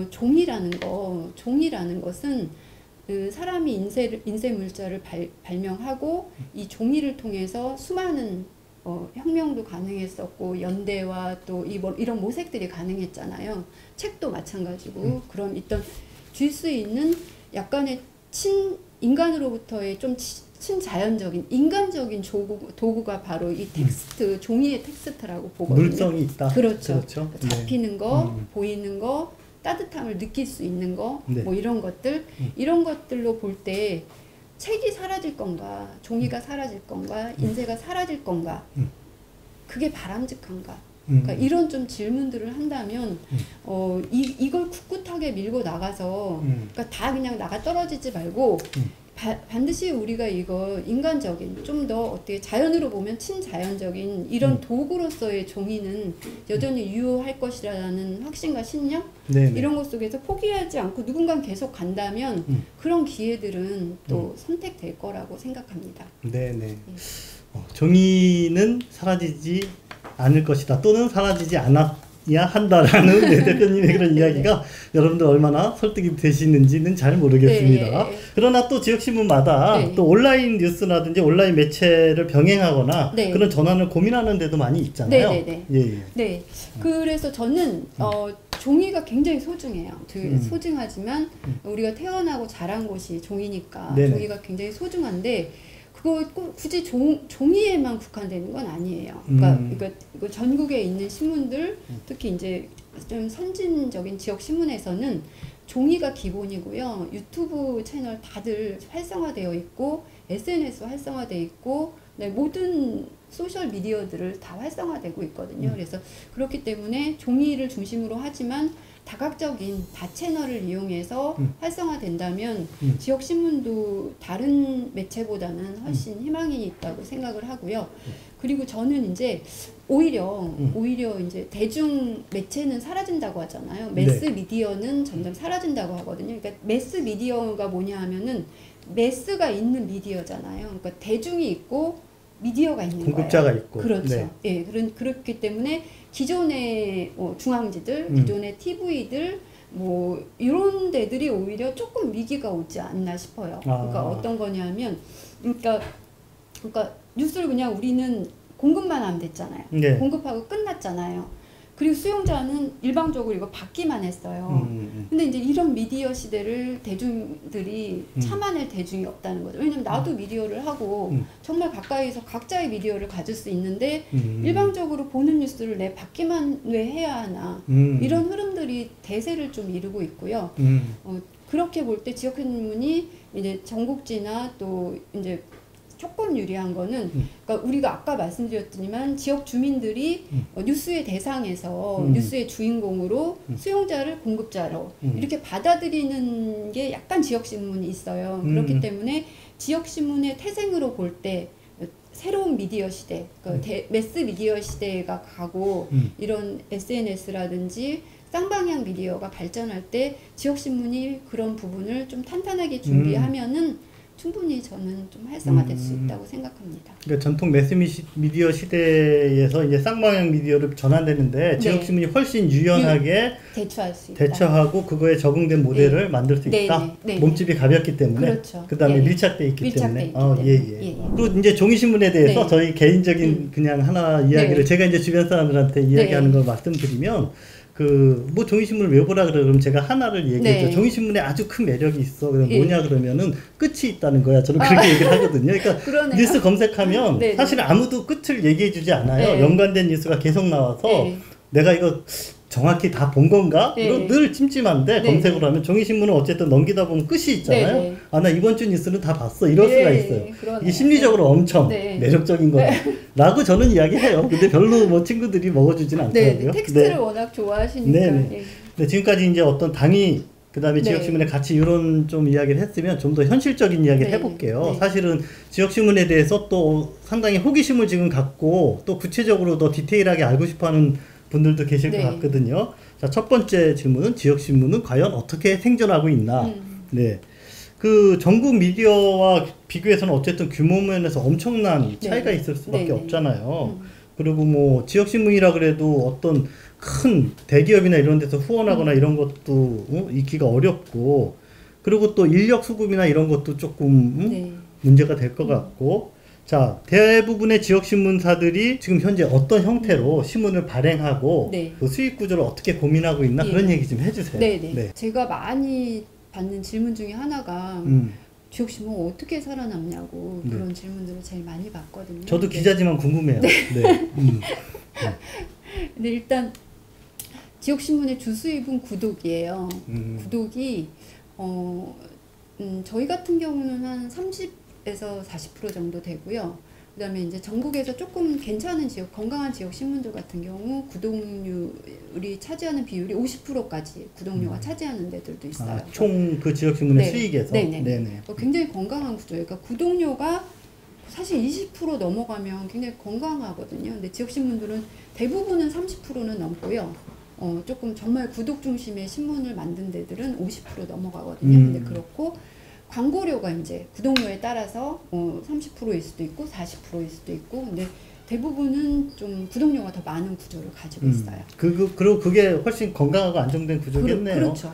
종이라는 것은 그 사람이 인쇄 물자를 발명하고 이 종이를 통해서 수많은 혁명도 가능했었고 연대와 또 이런 모색들이 가능했잖아요. 책도 마찬가지고 그럼 있던 줄 수 있는 약간의 인간으로부터의 좀 친자연적인 인간적인 도구가 바로 이 텍스트, 종이의 텍스트라고 보거든요. 물성이 있다. 그렇죠. 네. 잡히는 거, 보이는 거, 따뜻함을 느낄 수 있는 거, 네. 뭐 이런 것들, 이런 것들로 볼 때 책이 사라질 건가, 종이가 사라질 건가, 인쇄가 사라질 건가, 그게 바람직한가? 그러니까 이런 좀 질문들을 한다면 이걸 꿋꿋하게 밀고 나가서 그러니까 다 그냥 나가 떨어지지 말고 반드시 우리가 이거 인간적인 좀 더 어떻게 자연으로 보면 친자연적인 이런 도구로서의 종이는 여전히 유효할 것이라는 확신과 신념 이런 것 속에서 포기하지 않고 누군가 계속 간다면 그런 기회들은 또 선택될 거라고 생각합니다. 네네. 종이는 사라지지 않을 것이다 또는 사라지지 않아야 한다라는 대표님의 그런 이야기가 여러분들 얼마나 설득이 되시는지는 잘 모르겠습니다. 네. 그러나 또 지역신문마다 또 온라인 뉴스라든지 온라인 매체를 병행하거나 그런 전환을 고민하는 데도 많이 있잖아요. 네. 그래서 저는 종이가 굉장히 소중해요. 소중하지만 우리가 태어나고 자란 곳이 종이니까 종이가 굉장히 소중한데 그거 굳이 종이에만 국한되는 건 아니에요. 그러니까 이거 전국에 있는 신문들, 특히 이제 좀 선진적인 지역 신문에서는 종이가 기본이고요. 유튜브 채널 다들 활성화되어 있고 SNS 활성화돼 있고 네, 모든 소셜 미디어들을 다 활성화되고 있거든요. 그래서 그렇기 때문에 종이를 중심으로 하지만 다각적인 다채널을 이용해서 활성화된다면 지역 신문도 다른 매체보다는 훨씬 희망이 있다고 생각을 하고요. 그리고 저는 이제 오히려 이제 대중 매체는 사라진다고 하잖아요. 매스 미디어는 점점 사라진다고 하거든요. 그러니까 매스 미디어가 뭐냐 하면은 매스가 있는 미디어잖아요. 그러니까 대중이 있고 미디어가 있는 공급자가 거예요. 있고. 그렇죠. 네. 예, 그렇기 때문에 기존의 중앙지들, 기존의 TV들 뭐 이런 데들이 오히려 조금 위기가 오지 않나 싶어요. 그러니까 어떤 거냐면, 그러니까 뉴스를 그냥 우리는 공급만 하면 됐잖아요. 네. 공급하고 끝났잖아요. 그리고 수용자는 일방적으로 이거 받기만 했어요. 근데 이제 이런 미디어 시대를 대중들이 참아낼 대중이 없다는 거죠. 왜냐면 나도 미디어를 하고 정말 가까이서 각자의 미디어를 가질 수 있는데 일방적으로 보는 뉴스를 내 받기만 왜 해야 하나. 이런 흐름들이 대세를 좀 이루고 있고요. 그렇게 볼 때 지역신문이 이제 전국지나 또 이제 조금 유리한 거는 그러니까 우리가 아까 말씀드렸지만 지역 주민들이 뉴스의 대상에서 뉴스의 주인공으로 수용자를 공급자로 이렇게 받아들이는 게 약간 지역신문이 있어요. 그렇기 때문에 지역신문의 태생으로 볼 때 새로운 미디어 시대, 그러니까 매스 미디어 시대가 가고 이런 SNS라든지 쌍방향 미디어가 발전할 때 지역신문이 그런 부분을 좀 탄탄하게 준비하면은 충분히 저는 좀 활성화될 수 있다고 생각합니다. 그러니까 전통 매스 미디어 시대에서 이제 쌍방향 미디어로 전환되는데 지역신문이 훨씬 유연하게 대처할 수 있다. 대처하고 그거에 적응된 모델을 만들 수 있다. 몸집이 가볍기 때문에. 그렇죠. 그다음에 밀착돼 있기 때문에. 그리고 이제 종이신문에 대해서 저희 개인적인 그냥 하나 이야기를 제가 이제 주변 사람들한테 이야기하는 걸 말씀드리면 뭐 종이신문을 왜 보라 그러면 제가 하나를 얘기해줘. 종이신문에 아주 큰 매력이 있어. 그럼 뭐냐 그러면은 끝이 있다는 거야. 저는 그렇게 얘기를 하거든요. 그러니까 뉴스 검색하면 사실 아무도 끝을 얘기해주지 않아요. 연관된 뉴스가 계속 나와서 내가 이거 정확히 다 본 건가? 늘 찜찜한데 검색을 하면 종이신문은 어쨌든 넘기다 보면 끝이 있잖아요. 나 이번 주 뉴스는 다 봤어. 이럴 수가 있어요. 이게 심리적으로 엄청 매력적인 거라고 저는 이야기해요. 근데 별로 뭐 친구들이 먹어주진 않더라고요. 텍스트를 워낙 좋아하시니까. 지금까지 이제 어떤 당이 그다음에 지역신문에 같이 이런 좀 이야기를 했으면 좀 더 현실적인 이야기를 해볼게요. 사실은 지역신문에 대해서 또 상당히 호기심을 지금 갖고 또 구체적으로 더 디테일하게 알고 싶어하는 분들도 계실 것 같거든요. 자, 첫 번째 질문은 지역신문은 과연 어떻게 생존하고 있나? 그 전국 미디어와 비교해서는 어쨌든 규모 면에서 엄청난 차이가 있을 수밖에 없잖아요. 그리고 뭐 지역신문이라 그래도 어떤 큰 대기업이나 이런 데서 후원하거나 이런 것도 있기가 어렵고, 그리고 또 인력 수급이나 이런 것도 조금 문제가 될 것 같고, 자, 대부분의 지역신문사들이 지금 현재 어떤 형태로 신문을 발행하고 그 수익 구조를 어떻게 고민하고 있나 그런 얘기 좀 해주세요. 제가 많이 받는 질문 중에 하나가 지역신문 어떻게 살아남냐고 그런 질문들을 제일 많이 받거든요. 저도 기자지만 궁금해요. 근데 일단 지역신문의 주수입은 구독이에요. 구독이 저희 같은 경우는 한 30에서 40% 정도 되고요. 그 다음에 이제 전국에서 조금 괜찮은 지역, 건강한 지역 신문들 같은 경우 구독률이 차지하는 비율이 50%까지 구독료가 차지하는 데들도 있어요. 총 그 지역신문의 수익에서? 굉장히 건강한 구조예요. 그러니까 구독료가 사실 20% 넘어가면 굉장히 건강하거든요. 근데 지역신문들은 대부분은 30%는 넘고요. 조금 정말 구독 중심의 신문을 만든 데들은 50% 넘어가거든요. 근데 그렇고 광고료가 이제 구독료에 따라서 30%일 수도 있고 40%일 수도 있고, 근데 대부분은 좀 구독료가 더 많은 구조를 가지고 있어요. 그리고 그게 훨씬 건강하고 안정된 구조겠네요. 그렇죠.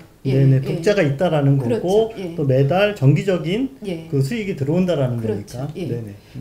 독자가 있다라는 거고 또 매달 정기적인 그 수익이 들어온다라는 거니까.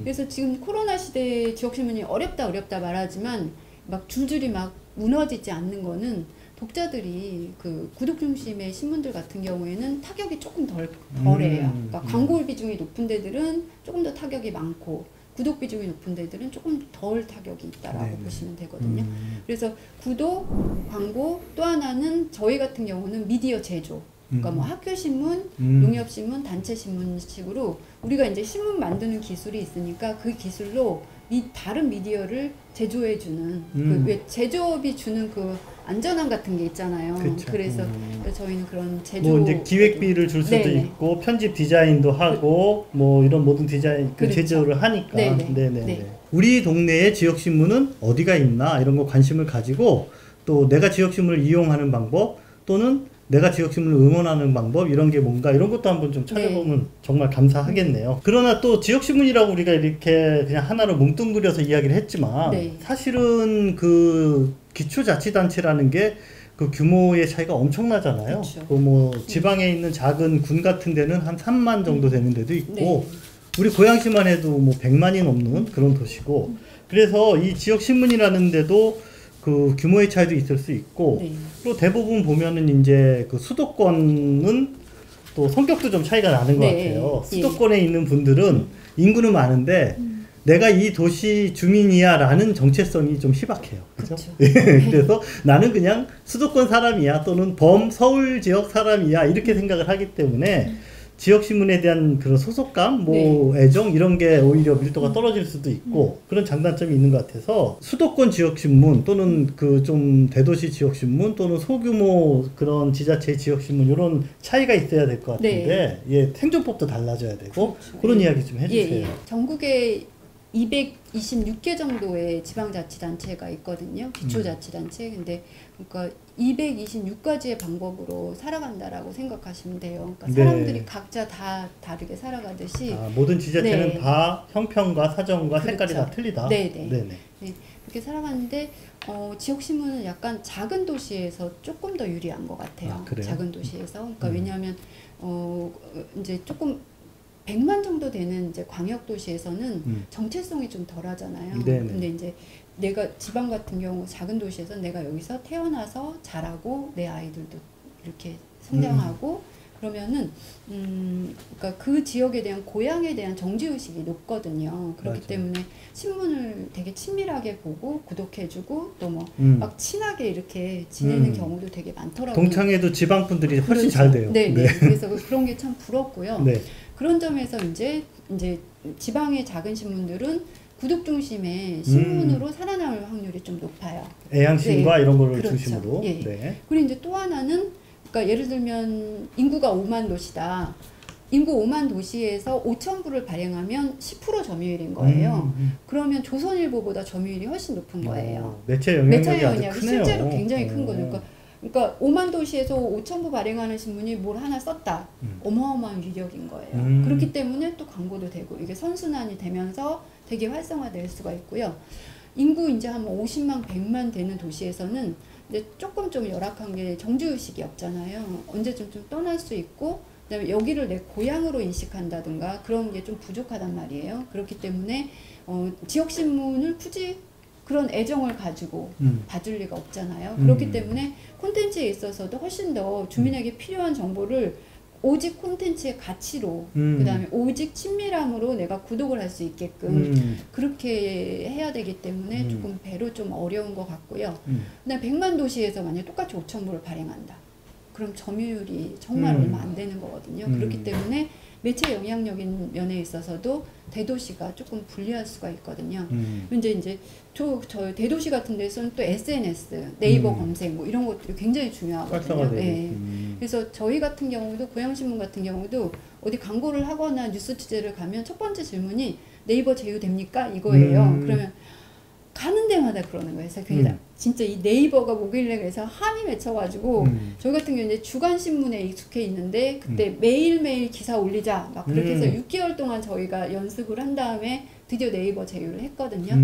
그래서 지금 코로나 시대에 지역신문이 어렵다 말하지만 막 줄줄이 막 무너지지 않는 거는 독자들이 그 구독 중심의 신문들 같은 경우에는 타격이 조금 덜해요. 그러니까 광고 비중이 높은 데들은 조금 더 타격이 많고 구독 비중이 높은 데들은 조금 덜 타격이 있다라고 보시면 되거든요. 그래서 구독, 광고, 또 하나는 저희 같은 경우는 미디어 제조. 그러니까 뭐 학교 신문, 농협 신문, 단체 신문식으로 우리가 이제 신문 만드는 기술이 있으니까 그 기술로 다른 미디어를 제조해주는 그 왜 제조업이 주는 그 안전함 같은 게 있잖아요. 그쵸. 그래서 저희는 그런 제조 뭐 이제 기획비를 줄 수도 네네. 있고 편집 디자인도 하고 뭐 이런 모든 디자인 그 그렇죠. 제조를 하니까 네네. 네. 우리 동네에 지역 신문은 어디가 있나 이런 거 관심을 가지고 또 내가 지역 신문을 이용하는 방법 또는 내가 지역 신문을 응원하는 방법 이런 게 뭔가 이런 것도 한번 좀 찾아보면 정말 감사하겠네요. 그러나 또 지역 신문이라고 우리가 이렇게 그냥 하나로 뭉뚱그려서 이야기를 했지만 네. 사실은 그 기초자치단체라는 게 그 규모의 차이가 엄청나잖아요. 그쵸. 그 뭐 지방에 있는 작은 군 같은 데는 한 3만 정도 되는 데도 있고 네. 우리 고양시만 해도 뭐 100만이 넘는 그런 도시고 그래서 이 지역 신문이라는 데도 그 규모의 차이도 있을 수 있고 네. 또 대부분 보면은 이제 그 수도권은 또 성격도 좀 차이가 나는 것 네. 같아요. 예. 수도권에 있는 분들은 인구는 많은데 내가 이 도시 주민이야 라는 정체성이 좀 희박해요. 그죠? 그쵸. 그래서 나는 그냥 수도권 사람이야 또는 서울 지역 사람이야 이렇게 생각을 하기 때문에 지역신문에 대한 그런 소속감, 뭐 애정 이런 게 오히려 밀도가 떨어질 수도 있고 그런 장단점이 있는 것 같아서 수도권 지역신문 또는 그 좀 대도시 지역신문 또는 소규모 그런 지자체 지역신문 이런 차이가 있어야 될 것 같은데 예, 생존법도 달라져야 되고 그렇죠. 그런 예. 이야기 좀 해주세요. 전국에 226개 정도의 지방자치단체가 있거든요. 기초자치단체. 근데 그러니까 226가지의 방법으로 살아간다라고 생각하시면 돼요. 그러니까 네. 사람들이 각자 다 다르게 살아가듯이 모든 지자체는 네. 다 형평과 사정과 그렇죠. 색깔이 다 틀리다. 네네. 네네. 네, 그렇게 살아가는데 지역신문은 약간 작은 도시에서 조금 더 유리한 것 같아요. 아, 그래요? 작은 도시에서. 그러니까 왜냐하면 이제 조금 100만 정도 되는 이제 광역 도시에서는 정체성이 좀 덜하잖아요. 네네. 근데 이제 내가 지방 같은 경우 작은 도시에서 내가 여기서 태어나서 자라고 내 아이들도 이렇게 성장하고 그러면은 그러니까 그 지역에 대한 고향에 대한 정지의식이 높거든요. 그렇기 맞아요. 때문에 신문을 되게 친밀하게 보고 구독해주고 또 뭐 막 친하게 이렇게 지내는 경우도 되게 많더라고요. 동창회도 지방 분들이 훨씬 그렇죠. 잘 돼요. 네. 그래서 그런 게 참 부럽고요. 네. 그런 점에서 이제 지방의 작은 신문들은 구독 중심의 신문으로 살아남을 확률이 좀 높아요. 애양신과 네. 이런 거를 그렇죠. 중심으로. 예. 네. 그리고 이제 또 하나는 그러니까 예를 들면 인구가 5만 도시다. 인구 5만 도시에서 5천 부를 발행하면 10% 점유율인 거예요. 그러면 조선일보보다 점유율이 훨씬 높은 거예요. 매체 영향력이 아주 영향력이 크네요. 실제로 굉장히 큰 거죠. 그러니까 5만 도시에서 5천 부 발행하는 신문이 뭘 하나 썼다. 어마어마한 위력인 거예요. 그렇기 때문에 또 광고도 되고 이게 선순환이 되면서 되게 활성화될 수가 있고요. 인구 이제 한 50만, 100만 되는 도시에서는 이제 조금 좀 열악한 게 정주의식이 없잖아요. 언제쯤 좀 떠날 수 있고 그다음에 여기를 내 고향으로 인식한다든가 그런 게 좀 부족하단 말이에요. 그렇기 때문에 지역신문을 굳이 그런 애정을 가지고 봐줄 리가 없잖아요. 그렇기 때문에 콘텐츠에 있어서도 훨씬 더 주민에게 필요한 정보를 오직 콘텐츠의 가치로 그다음에 오직 친밀함으로 내가 구독을 할 수 있게끔 그렇게 해야 되기 때문에 조금 배로 좀 어려운 것 같고요. 그다음에 100만 도시에서 만약 똑같이 5천 부를 발행한다. 그럼 점유율이 정말 얼마 안 되는 거거든요. 그렇기 때문에 매체 영향력인 면에 있어서도 대도시가 조금 불리할 수가 있거든요. 이제 저 대도시 같은 데서는 또 SNS, 네이버 검색 뭐 이런 것들이 굉장히 중요하거든요. 네. 그래서 저희 같은 경우도 고양신문 같은 경우도 어디 광고를 하거나 뉴스 취재를 가면 첫 번째 질문이 네이버 제휴됩니까? 이거예요. 그러면 가는 데마다 그러는 거예요. 그래서 진짜 이 네이버가 뭐길래 그래서 한이 맺혀가지고 저희 같은 경우는 이제 주간 신문에 익숙해 있는데 그때 매일매일 기사 올리자 막 그렇게 해서 6개월 동안 저희가 연습을 한 다음에 드디어 네이버 제휴를 했거든요.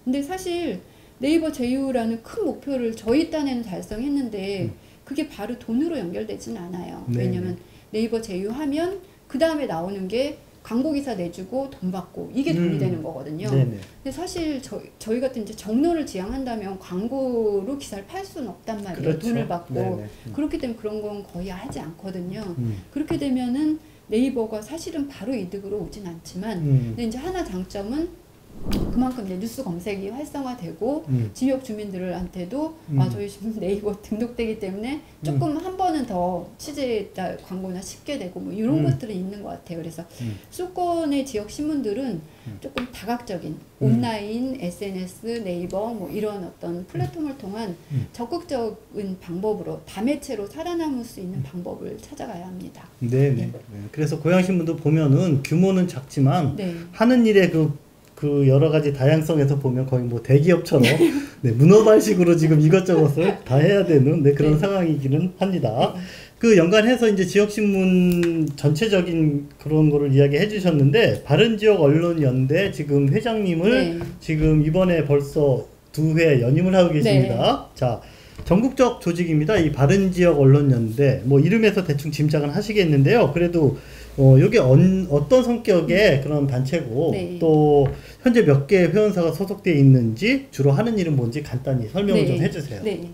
근데 사실 네이버 제휴라는 큰 목표를 저희 딴에는 달성했는데 그게 바로 돈으로 연결되진 않아요. 네. 왜냐면 네이버 제휴하면 그 다음에 나오는 게 광고기사 내주고 돈 받고 이게 돈이 되는 거거든요. 네네. 근데 사실 저희 같은 이제 정로를 지향한다면 광고로 기사를 팔 수는 없단 말이에요. 그렇죠. 돈을 받고. 네네. 그렇기 때문에 그런 건 거의 하지 않거든요. 그렇게 되면은 네이버가 사실은 바로 이득으로 오진 않지만 근데 이제 하나 장점은 그만큼 이제 뉴스 검색이 활성화되고 지역 주민들한테도 저희 신문 네이버 등록되기 때문에 조금 한 번은 더 취재 광고나 쉽게 되고 뭐 이런 것들은 있는 것 같아요. 그래서 수도권의 지역 신문들은 조금 다각적인 온라인, SNS, 네이버 뭐 이런 어떤 플랫폼을 통한 적극적인 방법으로 다매체로 살아남을 수 있는 방법을 찾아가야 합니다. 네네. 네. 그래서 고향신문도 보면은 규모는 작지만 네. 하는 일의 그 여러 가지 다양성에서 보면 거의 뭐 대기업처럼 네, 문어발식으로 지금 이것저것을 다 해야 되는 네, 그런 네. 상황이기는 합니다. 그 연관해서 이제 지역신문 전체적인 그런 거를 이야기해 주셨는데 바른지역언론연대 지금 회장님을 네. 지금 이번에 벌써 2회 연임을 하고 계십니다. 네. 자, 전국적 조직입니다. 이 바른지역언론연대 뭐 이름에서 대충 짐작은 하시겠는데요. 그래도 이게 어떤 성격의 그런 단체고 네. 또 현재 몇 개의 회원사가 소속되어 있는지 주로 하는 일은 뭔지 간단히 설명을 네. 좀 해주세요. 네.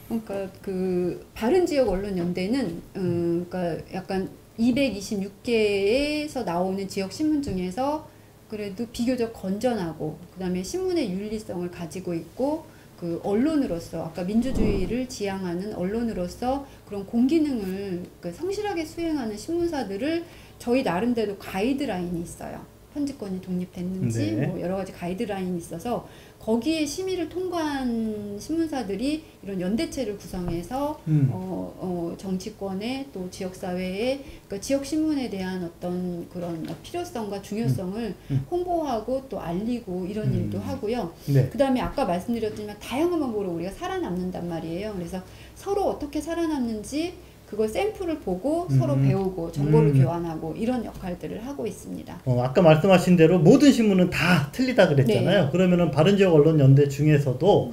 그러니까 그 바른지역언론연대는 그러니까 약간 226개에서 나오는 지역 신문 중에서 그래도 비교적 건전하고 그다음에 신문의 윤리성을 가지고 있고 그 언론으로서 아까 민주주의를 지향하는 언론으로서 그런 공기능을 성실하게 수행하는 신문사들을 저희 나름대로 가이드라인이 있어요. 편집권이 독립됐는지 네. 뭐 여러 가지 가이드라인이 있어서 거기에 심의를 통과한 신문사들이 이런 연대체를 구성해서 정치권에 또 지역사회에 그러니까 지역 신문에 대한 어떤 그런 필요성과 중요성을 홍보하고 또 알리고 이런 일도 하고요. 네. 그 다음에 아까 말씀드렸지만 다양한 방법으로 우리가 살아남는단 말이에요. 그래서 서로 어떻게 살아남는지 그걸 샘플을 보고 서로 배우고 정보를 교환하고 이런 역할들을 하고 있습니다. 아까 말씀하신 대로 모든 신문은 다 틀리다 그랬잖아요. 네. 그러면은 바른지역언론연대 중에서도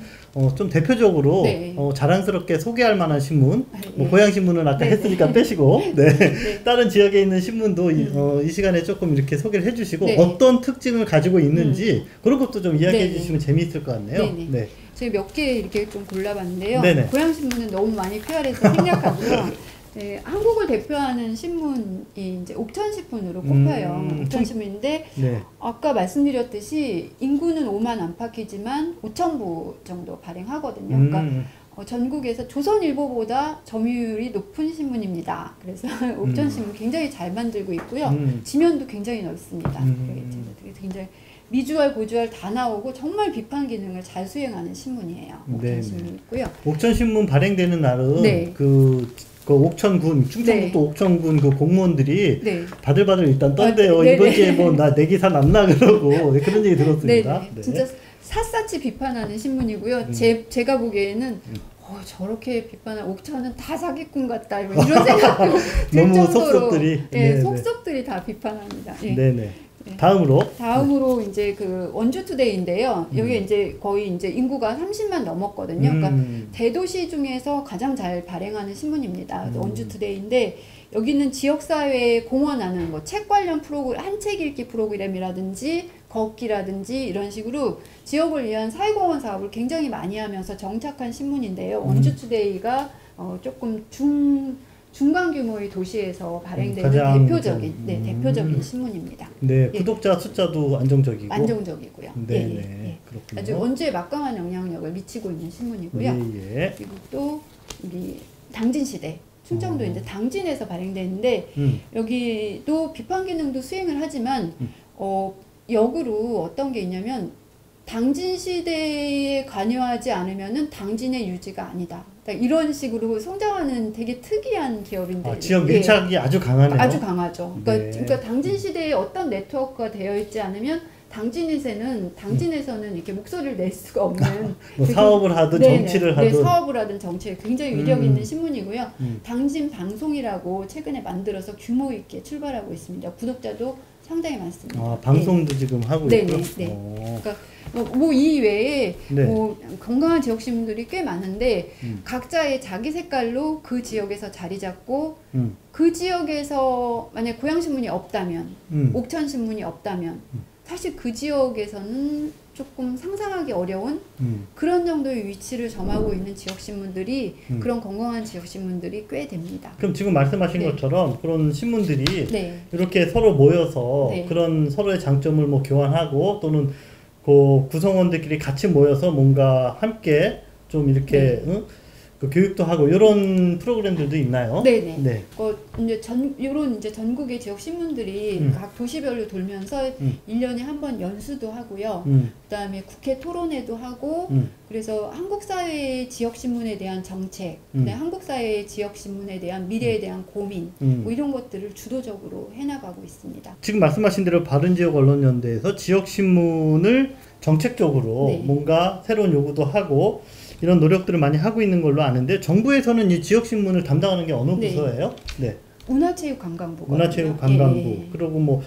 좀 대표적으로 네. 자랑스럽게 소개할 만한 신문, 뭐 예. 고향신문은 아까 네. 했으니까 빼시고 네. 네. 다른 지역에 있는 신문도 이 시간에 조금 이렇게 소개를 해주시고 네. 어떤 특징을 가지고 있는지 그런 것도 좀 이야기해 네. 주시면 재미있을 것 같네요. 네네. 네. 저희 몇 개 이렇게 좀 골라봤는데요. 네네. 고향신문은 너무 많이 PR해서 생략하고요. 네, 한국을 대표하는 신문이 이제 옥천신문으로 꼽혀요. 옥천신문인데 네. 아까 말씀드렸듯이 인구는 5만 안팎이지만 5천 부 정도 발행하거든요. 그러니까 전국에서 조선일보보다 점유율이 높은 신문입니다. 그래서 옥천신문 굉장히 잘 만들고 있고요. 지면도 굉장히 넓습니다. 굉장히 미주알, 고주알 다 나오고 정말 비판 기능을 잘 수행하는 신문이에요. 옥천신문 있고요. 옥천신문 발행되는 날은 네. 그 옥천군, 충청북도 네. 옥천군 그 공무원들이 네. 바들바들 일단 떤대요. 네네. 이번 기회에 뭐 나 내 기사 남나 그러고 그런 얘기 들었습니다. 네. 네. 진짜 샅샅이 비판하는 신문이고요. 제가 보기에는 저렇게 비판한 옥천은 다 사기꾼 같다 이런 생각도 들 너무 정도로 속속들이. 예, 네네. 속속들이 다 비판합니다. 예. 네네. 다음으로 이제 그 원주투데이인데요. 여기 이제 거의 이제 인구가 30만 넘었거든요. 그러니까 대도시 중에서 가장 잘 발행하는 신문입니다. 원주투데이인데 여기는 지역사회에 공헌하는 뭐 책 관련 프로그램, 한 책 읽기 프로그램이라든지 걷기라든지 이런 식으로 지역을 위한 사회공헌 사업을 굉장히 많이 하면서 정착한 신문인데요. 원주투데이가 조금 중간 규모의 도시에서 발행되는 대표적인 신문입니다. 네, 예. 구독자 숫자도 안정적이고. 안정적이고요. 네, 그렇군요. 아주 원주에 막강한 영향력을 미치고 있는 신문이고요. 예. 그리고 또 우리 당진시대 충청도 이제 당진에서 발행되는데 여기도 비판 기능도 수행을 하지만 역으로 어떤 게 있냐면 당진시대에 관여하지 않으면은 당진의 유지가 아니다. 그러니까 이런 식으로 성장하는 되게 특이한 기업인데 지역 밀착이 아주 강하네요. 아주 강하죠. 네. 그러니까 당진시대에 어떤 네트워크가 되어 있지 않으면 당진에서는 이렇게 목소리를 낼 수가 없는 뭐 사업을 하든 정치를 하든 사업을 하든 정치를 굉장히 위력 있는 신문이고요. 당진 방송이라고 최근에 만들어서 규모 있게 출발하고 있습니다. 구독자도 상당히 많습니다. 방송도 지금 하고 있고요. 그러니까 뭐 이 외에 뭐 건강한 지역 신문들이 꽤 많은데 각자의 자기 색깔로 그 지역에서 자리 잡고 그 지역에서 만약 고향 신문이 없다면 옥천 신문이 없다면 사실 그 지역에서는 조금 상상하기 어려운 그런 정도의 위치를 점하고 있는 지역신문들이 그런 건강한 지역신문들이 꽤 됩니다. 그럼 지금 말씀하신 네. 것처럼 그런 신문들이 네. 이렇게 서로 모여서 네. 그런 서로의 장점을 뭐 교환하고 또는 그 구성원들끼리 같이 모여서 뭔가 함께 좀 이렇게 네. 응? 그 교육도 하고 이런 프로그램들도 있나요? 네네. 네. 이제 요런 이제 전국의 지역 신문들이 각 도시별로 돌면서 1년에 한 번 연수도 하고요. 그다음에 국회 토론회도 하고, 그래서 한국 사회의 지역 신문에 대한 정책, 그다음에 한국 사회의 지역 신문에 대한 미래에 대한 고민, 뭐 이런 것들을 주도적으로 해나가고 있습니다. 지금 말씀하신 대로 바른지역언론연대에서 지역신문을 정책적으로 네. 뭔가 새로운 요구도 하고 이런 노력들을 많이 하고 있는 걸로 아는데 정부에서는 이 지역신문을 담당하는 게 어느 네. 부서예요? 네. 문화체육관광부가 문화체육관광부. 그리고 뭐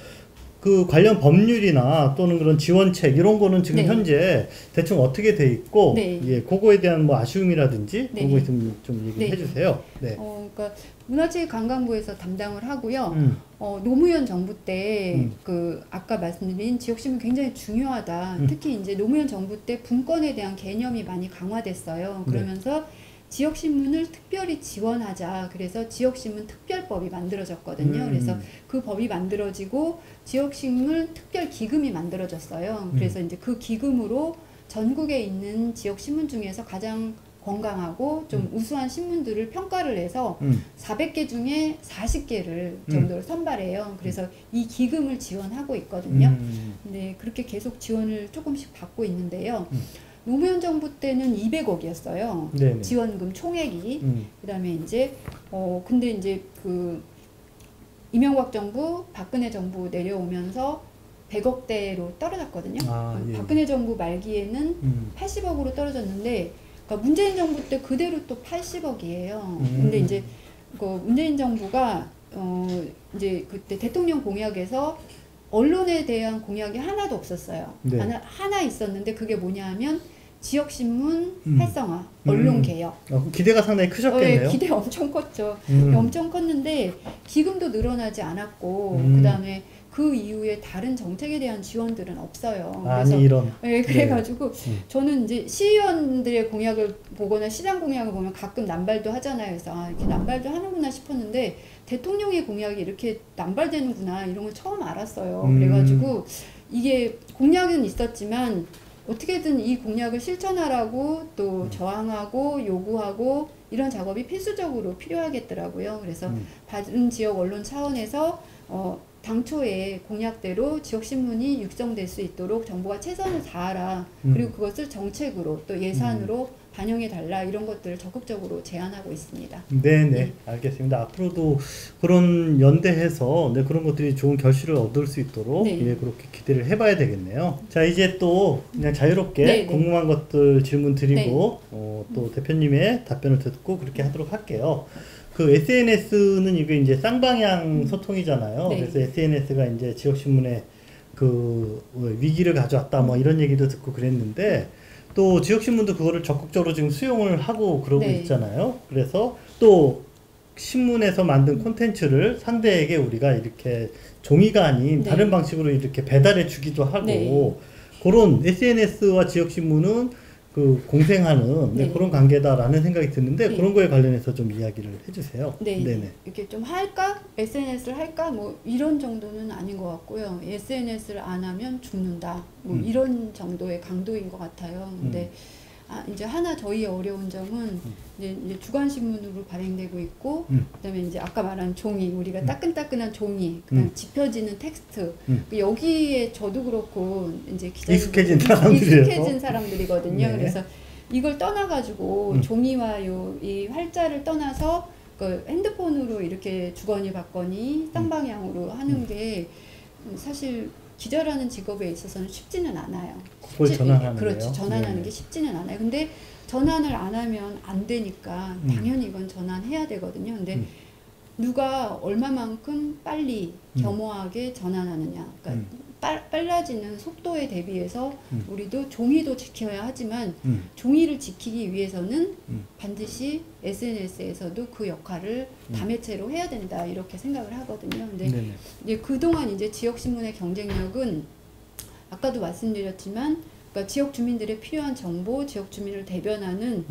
그 관련 법률이나 또는 그런 지원책 이런 거는 지금 네. 현재 대충 어떻게 돼 있고 네. 예, 그거에 대한 뭐 아쉬움이라든지 네. 그런 거 있으면 좀 얘기해 네. 주세요. 네. 그러니까 문화체육관광부에서 담당을 하고요. 노무현 정부 때 그 아까 말씀드린 지역신문 굉장히 중요하다. 특히 이제 노무현 정부 때 분권에 대한 개념이 많이 강화됐어요. 그러면서 지역신문을 특별히 지원하자. 그래서 지역신문 특별법이 만들어졌거든요. 그래서 그 법이 만들어지고 지역신문 특별기금이 만들어졌어요. 그래서 이제 그 기금으로 전국에 있는 지역신문 중에서 가장 건강하고 좀 우수한 신문들을 평가를 해서 400개 중에 40개를 정도를 선발해요. 그래서 이 기금을 지원하고 있거든요. 네, 그렇게 계속 지원을 조금씩 받고 있는데요. 노무현 정부 때는 200억이었어요. 네네. 지원금 총액이. 그다음에 이제 근데 이제 그 이명박 정부, 박근혜 정부 내려오면서 100억대로 떨어졌거든요. 아, 예. 박근혜 정부 말기에는 80억으로 떨어졌는데, 그러니까 문재인 정부 때 그대로 또 80억이에요. 근데 이제 그 문재인 정부가 이제 그때 대통령 공약에서 언론에 대한 공약이 하나도 없었어요. 네. 하나 있었는데 그게 뭐냐 하면 지역신문 활성화, 언론 개혁. 기대가 상당히 크셨겠네요. 기대 엄청 컸죠. 엄청 컸는데 기금도 늘어나지 않았고 그다음에 그 이후에 다른 정책에 대한 지원들은 없어요. 그래서 이런. 네, 그래가지고 저는 이제 시의원들의 공약을 보거나 시장 공약을 보면 가끔 남발도 하잖아요. 그래서 이렇게 남발도 하는구나 싶었는데 대통령의 공약이 이렇게 남발되는구나 이런 걸 처음 알았어요. 그래가지고 이게 공약은 있었지만 어떻게든 이 공약을 실천하라고 또 저항하고 요구하고 이런 작업이 필수적으로 필요하겠더라고요. 그래서 받은 지역 언론 차원에서 당초에 공약대로 지역신문이 육성될 수 있도록 정부가 최선을 다하라. 그리고 그것을 정책으로 또 예산으로 반영해달라. 이런 것들을 적극적으로 제안하고 있습니다. 네네. 알겠습니다. 앞으로도 그런 연대해서 그런 것들이 좋은 결실을 얻을 수 있도록 네. 예, 그렇게 기대를 해봐야 되겠네요. 자, 이제 또 그냥 자유롭게 네, 네. 궁금한 것들 질문 드리고 또 대표님의 답변을 듣고 그렇게 하도록 할게요. 그 SNS는 이게 이제 쌍방향 소통이잖아요. 네. 그래서 SNS가 이제 지역신문에 그 위기를 가져왔다 뭐 이런 얘기도 듣고 그랬는데 또 지역신문도 그거를 적극적으로 지금 수용을 하고 그러고 네. 있잖아요. 그래서 또 신문에서 만든 콘텐츠를 상대에게 우리가 이렇게 종이가 아닌 네. 다른 방식으로 이렇게 배달해 주기도 하고 네. 그런 SNS와 지역신문은 그 공생하는 네. 그런 관계다라는 생각이 드는데 네. 그런 거에 관련해서 좀 이야기를 해주세요. 네, 네네. 이렇게 좀 할까? SNS를 할까? 뭐 이런 정도는 아닌 것 같고요. SNS를 안 하면 죽는다. 뭐 이런 정도의 강도인 것 같아요. 근데 이제 하나 저희의 어려운 점은 이제 주간신문으로 발행되고 있고, 그다음에 이제 아까 말한 종이, 우리가 따끈따끈한 종이, 그다음 짚혀지는 텍스트. 여기에 저도 그렇고 이제 익숙해진 사람들이에요. 익숙해진 사람들이거든요. 네. 그래서 이걸 떠나가지고 종이와 이 활자를 떠나서 그 핸드폰으로 이렇게 주거니 받거니 쌍방향으로 하는 게 사실 기자라는 직업에 있어서는 쉽지는 않아요. 그걸 전환하는 그렇죠. 거예요? 전환하는 네네. 게 쉽지는 않아요. 근데 전환을 안 하면 안 되니까 당연히 이건 전환해야 되거든요. 근데 누가 얼마만큼 빨리 겸허하게 전환하느냐. 그러니까 빨라지는 속도에 대비해서 우리도 종이도 지켜야 하지만 종이를 지키기 위해서는 반드시 SNS에서도 그 역할을 다매체로 해야 된다 이렇게 생각을 하거든요. 근데 네네. 이제 그동안 이제 지역신문의 경쟁력은 아까도 말씀드렸지만 그러니까 지역 주민들의 필요한 정보, 지역 주민을 대변하는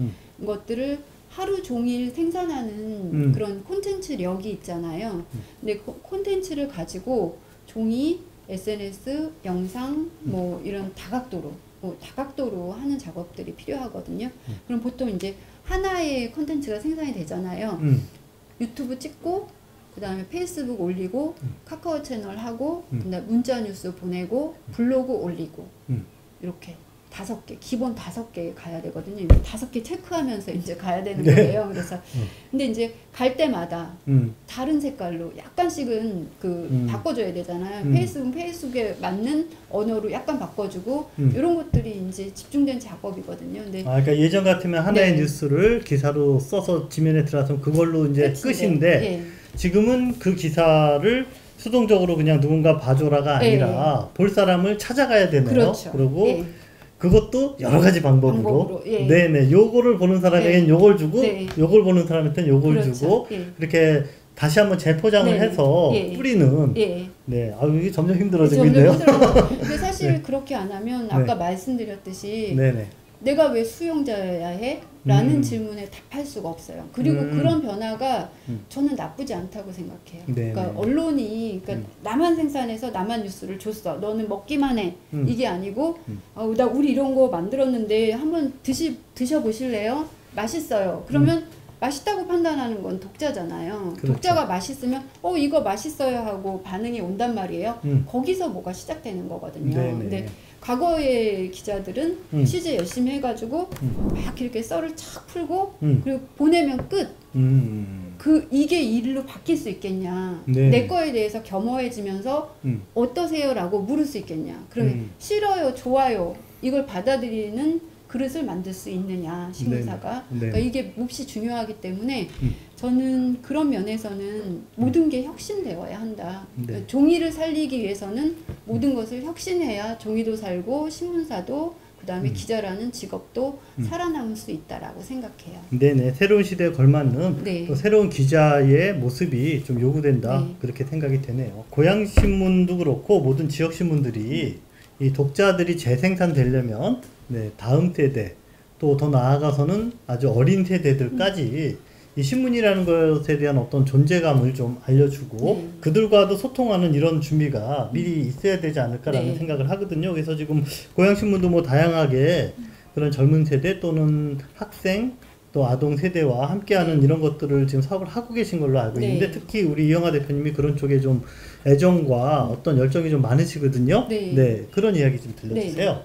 것들을 하루 종일 생산하는 그런 콘텐츠력이 있잖아요. 근데 콘텐츠를 가지고 종이, SNS, 영상 뭐 이런 다각도로 하는 작업들이 필요하거든요. 그럼 보통 이제 하나의 콘텐츠가 생산이 되잖아요. 유튜브 찍고 그 다음에 페이스북 올리고 카카오 채널 하고 그다음에 문자 뉴스 보내고 블로그 올리고 이렇게 5개, 기본 5개 가야 되거든요. 5개 체크하면서 이제 가야 되는 거예요. 그래서 근데 이제 갈 때마다 다른 색깔로 약간씩은 바꿔줘야 되잖아요. 페이스북은 페이스북에 맞는 언어로 약간 바꿔주고 이런 것들이 이제 집중된 작업이거든요. 근데 그러니까 예전 같으면 하나의 네. 뉴스를 기사로 써서 지면에 들어가서 그걸로 이제 끝인데 예. 지금은 그 기사를 수동적으로 그냥 누군가 봐줘라가 아니라 볼 사람을 찾아가야 되네요. 그렇죠. 그리고 예. 그것도 여러 가지 방법으로 예. 네네 요거를 보는 사람에게는 요걸 주고 요걸 보는 사람한테는 요걸 그렇죠. 주고 예. 이렇게 다시 한번 재포장을 해서 뿌리는 네, 이게 점점 힘들어지고 있네요. 근데 사실 그렇게 안 하면 아까 말씀드렸듯이 내가 왜 수용자여야 해? 라는 질문에 답할 수가 없어요. 그리고 그런 변화가 저는 나쁘지 않다고 생각해요. 그러니까 언론이 나만 생산해서 나만 뉴스를 줬어. 너는 먹기만 해. 이게 아니고 나 우리 이런 거 만들었는데 한번 드셔보실래요? 맛있어요. 그러면 맛있다고 판단하는 건 독자잖아요. 그렇죠. 독자가 맛있으면 이거 맛있어요 하고 반응이 온단 말이에요. 거기서 뭐가 시작되는 거거든요. 근데 과거의 기자들은 취재 열심히 해가지고 막 이렇게 썰을 착 풀고 그리고 보내면 끝. 이게 일로 바뀔 수 있겠냐. 내 거에 대해서 겸허해지면서 어떠세요? 라고 물을 수 있겠냐. 그러면 싫어요, 좋아요 이걸 받아들이는 그릇을 만들 수 있느냐 신문사가. 그러니까 이게 몹시 중요하기 때문에 저는 그런 면에서는 모든 게 혁신되어야 한다. 그러니까 종이를 살리기 위해서는 모든 것을 혁신해야 종이도 살고 신문사도 그 다음에 기자라는 직업도 살아남을 수 있다라고 생각해요. 네네, 새로운 시대에 걸맞는 또 새로운 기자의 모습이 좀 요구된다 그렇게 생각이 되네요. 고향신문도 그렇고 모든 지역신문들이 이 독자들이 재생산되려면 다음 세대 또 더 나아가서는 아주 어린 세대들까지 이 신문이라는 것에 대한 어떤 존재감을 좀 알려주고 그들과도 소통하는 이런 준비가 미리 있어야 되지 않을까라는 생각을 하거든요. 그래서 지금 고향신문도 뭐 다양하게 그런 젊은 세대 또는 학생 또 아동 세대와 함께하는 이런 것들을 지금 사업을 하고 계신 걸로 알고 있는데 특히 우리 이영하 대표님이 그런 쪽에 좀 애정과 어떤 열정이 좀 많으시거든요. 그런 이야기 좀 들려주세요.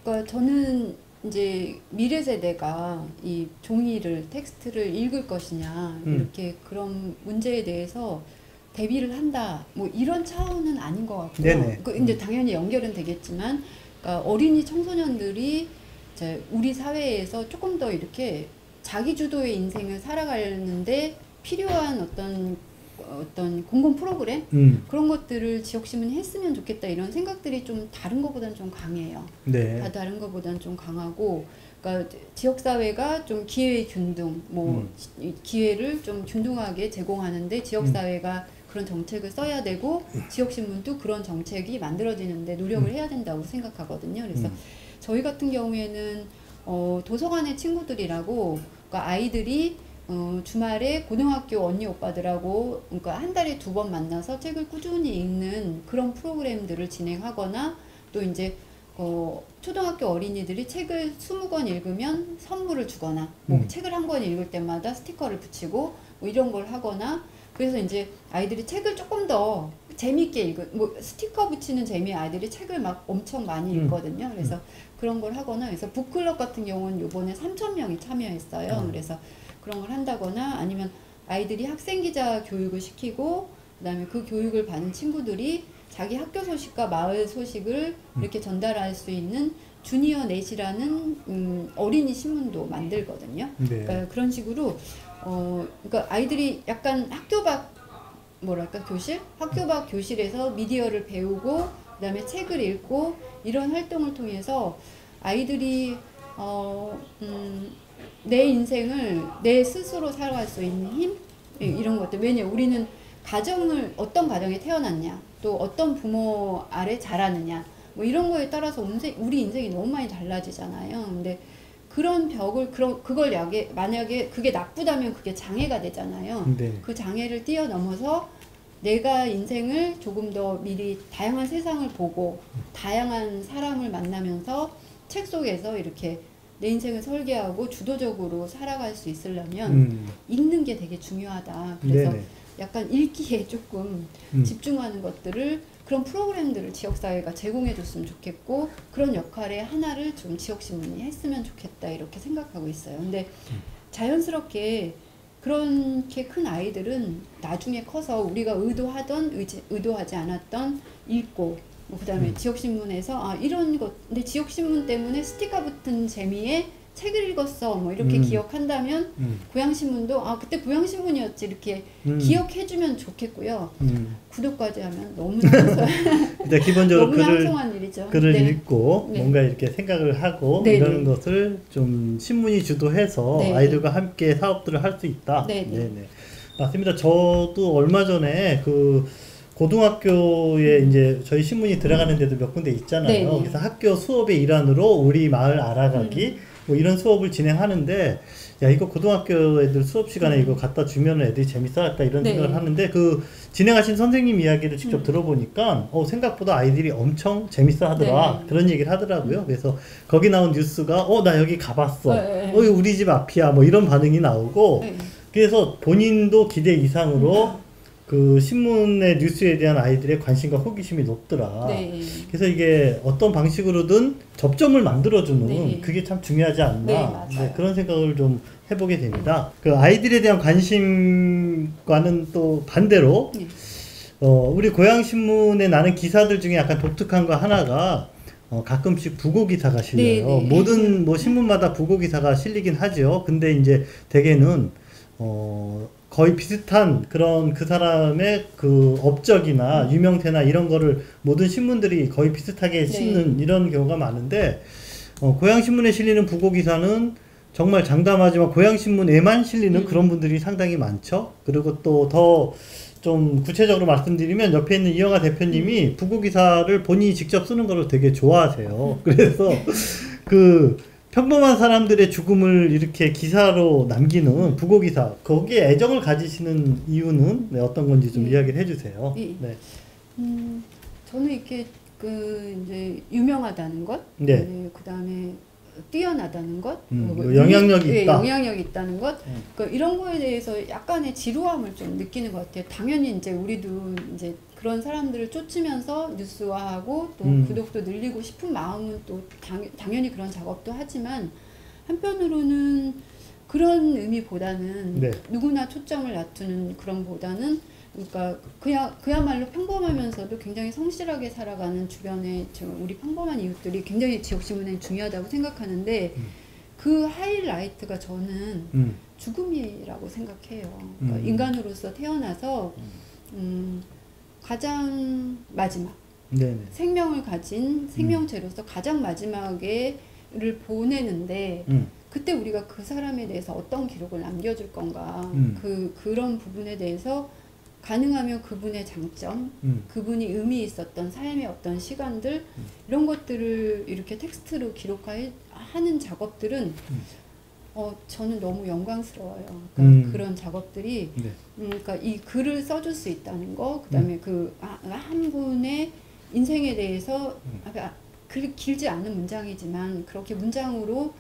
그러니까 저는 이제 미래 세대가 이 종이를 텍스트를 읽을 것이냐 이렇게 그런 문제에 대해서 대비를 한다 뭐 이런 차원은 아닌 것 같고요. 이제 당연히 연결은 되겠지만 그러니까 어린이 청소년들이 이제 우리 사회에서 조금 더 이렇게 자기 주도의 인생을 살아가는데 필요한 어떤 공공 프로그램 그런 것들을 지역신문이 했으면 좋겠다 이런 생각들이 좀 다른 것보다는 좀 강해요. 다른 것보다는 좀 강하고 그러니까 지역사회가 좀 기회의 균등 기회를 좀 균등하게 제공하는데 지역사회가 그런 정책을 써야 되고 지역신문도 그런 정책이 만들어지는데 노력을 해야 된다고 생각하거든요. 그래서 저희 같은 경우에는 도서관의 친구들이라고 그러니까 아이들이 주말에 고등학교 언니 오빠들하고 그러니까 한 달에 2번 만나서 책을 꾸준히 읽는 그런 프로그램들을 진행하거나 또 이제 초등학교 어린이들이 책을 20권 읽으면 선물을 주거나 책을 한 권 읽을 때마다 스티커를 붙이고 뭐 이런 걸 하거나 그래서 이제 아이들이 책을 조금 더 재미있게 스티커 붙이는 재미에 아이들이 책을 막 엄청 많이 읽거든요. 그래서 그런 걸 하거나 그래서 북클럽 같은 경우는 요번에 3,000명이 참여했어요. 그래서 그런 걸 한다거나 아니면 아이들이 학생기자 교육을 시키고 그다음에 그 교육을 받은 친구들이 자기 학교 소식과 마을 소식을 이렇게 전달할 수 있는 주니어 넷이라는 어린이 신문도 만들거든요. 그러니까 그런 식으로 그러니까 아이들이 약간 학교 밖 교실에서 미디어를 배우고 그다음에 책을 읽고 이런 활동을 통해서 아이들이 내 인생을 내 스스로 살아갈 수 있는 힘 이런 것들. 왜냐 우리는 어떤 가정에 태어났냐 또 어떤 부모 아래 자라느냐 뭐 이런 거에 따라서 우리 인생이 너무 많이 달라지잖아요. 근데 그런 벽을 그걸 만약에 그게 나쁘다면 그게 장애가 되잖아요. 네. 그 장애를 뛰어넘어서 내가 인생을 조금 더 미리 다양한 세상을 보고 다양한 사람을 만나면서 책 속에서 이렇게 내 인생을 설계하고 주도적으로 살아갈 수 있으려면 읽는 게 되게 중요하다. 그래서 네네. 약간 읽기에 조금 집중하는 것들을 그런 프로그램들을 지역사회가 제공해 줬으면 좋겠고 그런 역할의 하나를 좀 지역신문이 했으면 좋겠다 이렇게 생각하고 있어요. 근데 자연스럽게 그렇게 큰 아이들은 나중에 커서 우리가 의도하던 의도하지 않았던 읽고 뭐 그다음에 지역신문에서 이런 것 근데 지역신문 때문에 스티커 붙은 재미에 책을 읽었어 뭐 이렇게 기억한다면 고향신문도 그때 고향신문이었지 이렇게 기억해주면 좋겠고요. 구독까지 하면 너무나 일단 기본적으로 너무나 항송한 일이죠. 글을 네. 읽고 네. 뭔가 이렇게 생각을 하고 네, 이러는 네. 것을 좀 신문이 주도해서 네, 아이들과 함께 사업들을 할 수 있다. 네, 네. 네네. 맞습니다. 저도 얼마 전에 그 고등학교에 이제 저희 신문이 들어가는 데도 몇 군데 있잖아요. 네, 네. 그래서 학교 수업의 일환으로 우리 마을 알아가기 뭐 이런 수업을 진행하는데 야 이거 고등학교 애들 수업 시간에 이거 갖다 주면 애들이 재밌어 할까 이런 네. 생각을 하는데 그 진행하신 선생님 이야기를 직접 들어보니까 생각보다 아이들이 엄청 재밌어 하더라. 네. 그런 얘기를 하더라고요. 그래서 거기 나온 뉴스가 나 여기 가봤어. 네. 이거 우리 집 앞이야. 뭐 이런 반응이 나오고 네. 그래서 본인도 기대 이상으로 그 신문의 뉴스에 대한 아이들의 관심과 호기심이 높더라. 네. 그래서 이게 어떤 방식으로든 접점을 만들어주는 네. 그게 참 중요하지 않나. 네, 맞아요. 그런 생각을 좀 해보게 됩니다. 그 아이들에 대한 관심과는 또 반대로 네. 우리 고향신문에 나는 기사들 중에 약간 독특한 거 하나가 가끔씩 부고 기사가 실려요. 네, 네. 모든 뭐 신문마다 부고 기사가 실리긴 하죠. 근데 이제 대개는 거의 비슷한 그런 그 사람의 그 업적이나 유명세나 이런 거를 모든 신문들이 거의 비슷하게 싣는 이런 경우가 많은데 고향신문에 실리는 부고 기사는 정말 장담하지만 고향신문에만 실리는 그런 분들이 상당히 많죠. 그리고 또 더 좀 구체적으로 말씀드리면 옆에 있는 이영하 대표님이 부고 기사를 본인이 직접 쓰는 거를 되게 좋아하세요. 그래서 그 평범한 사람들의 죽음을 이렇게 기사로 남기는 부고 기사 거기에 애정을 가지시는 이유는 어떤 건지 좀 이야기를 해주세요. 네. 네. 저는 이렇게 이제 유명하다는 것, 네. 그다음에 뛰어나다는 것, 뭐 영향력이 있다. 영향력이 있다는 것, 그러니까 이런 거에 대해서 약간의 지루함을 좀 느끼는 것 같아요. 당연히 이제 우리도 이제 그런 사람들을 쫓으면서 뉴스화하고 또 구독도 늘리고 싶은 마음은 또 당연히 그런 작업도 하지만 한편으로는 그런 의미보다는 네. 누구나 초점을 낮추는 그런 보다는 그러니까 그야말로 평범하면서도 굉장히 성실하게 살아가는 주변의 우리 평범한 이웃들이 굉장히 지역신문에 중요하다고 생각하는데 그 하이라이트가 저는 죽음이라고 생각해요. 그러니까 인간으로서 태어나서 가장 마지막 네네. 생명을 가진 생명체로서 가장 마지막에를 보내는데 그때 우리가 그 사람에 대해서 어떤 기록을 남겨줄 건가 그런 부분에 대해서 가능하면 그분의 장점, 그분이 의미 있었던 삶의 어떤 시간들 이런 것들을 이렇게 텍스트로 기록하는 작업들은 저는 너무 영광스러워요. 그러니까 그런 작업들이 네. 그러니까 이 글을 써줄 수 있다는 거, 그다음에 한 분의 인생에 대해서 길지 않은 문장이지만 그렇게 문장으로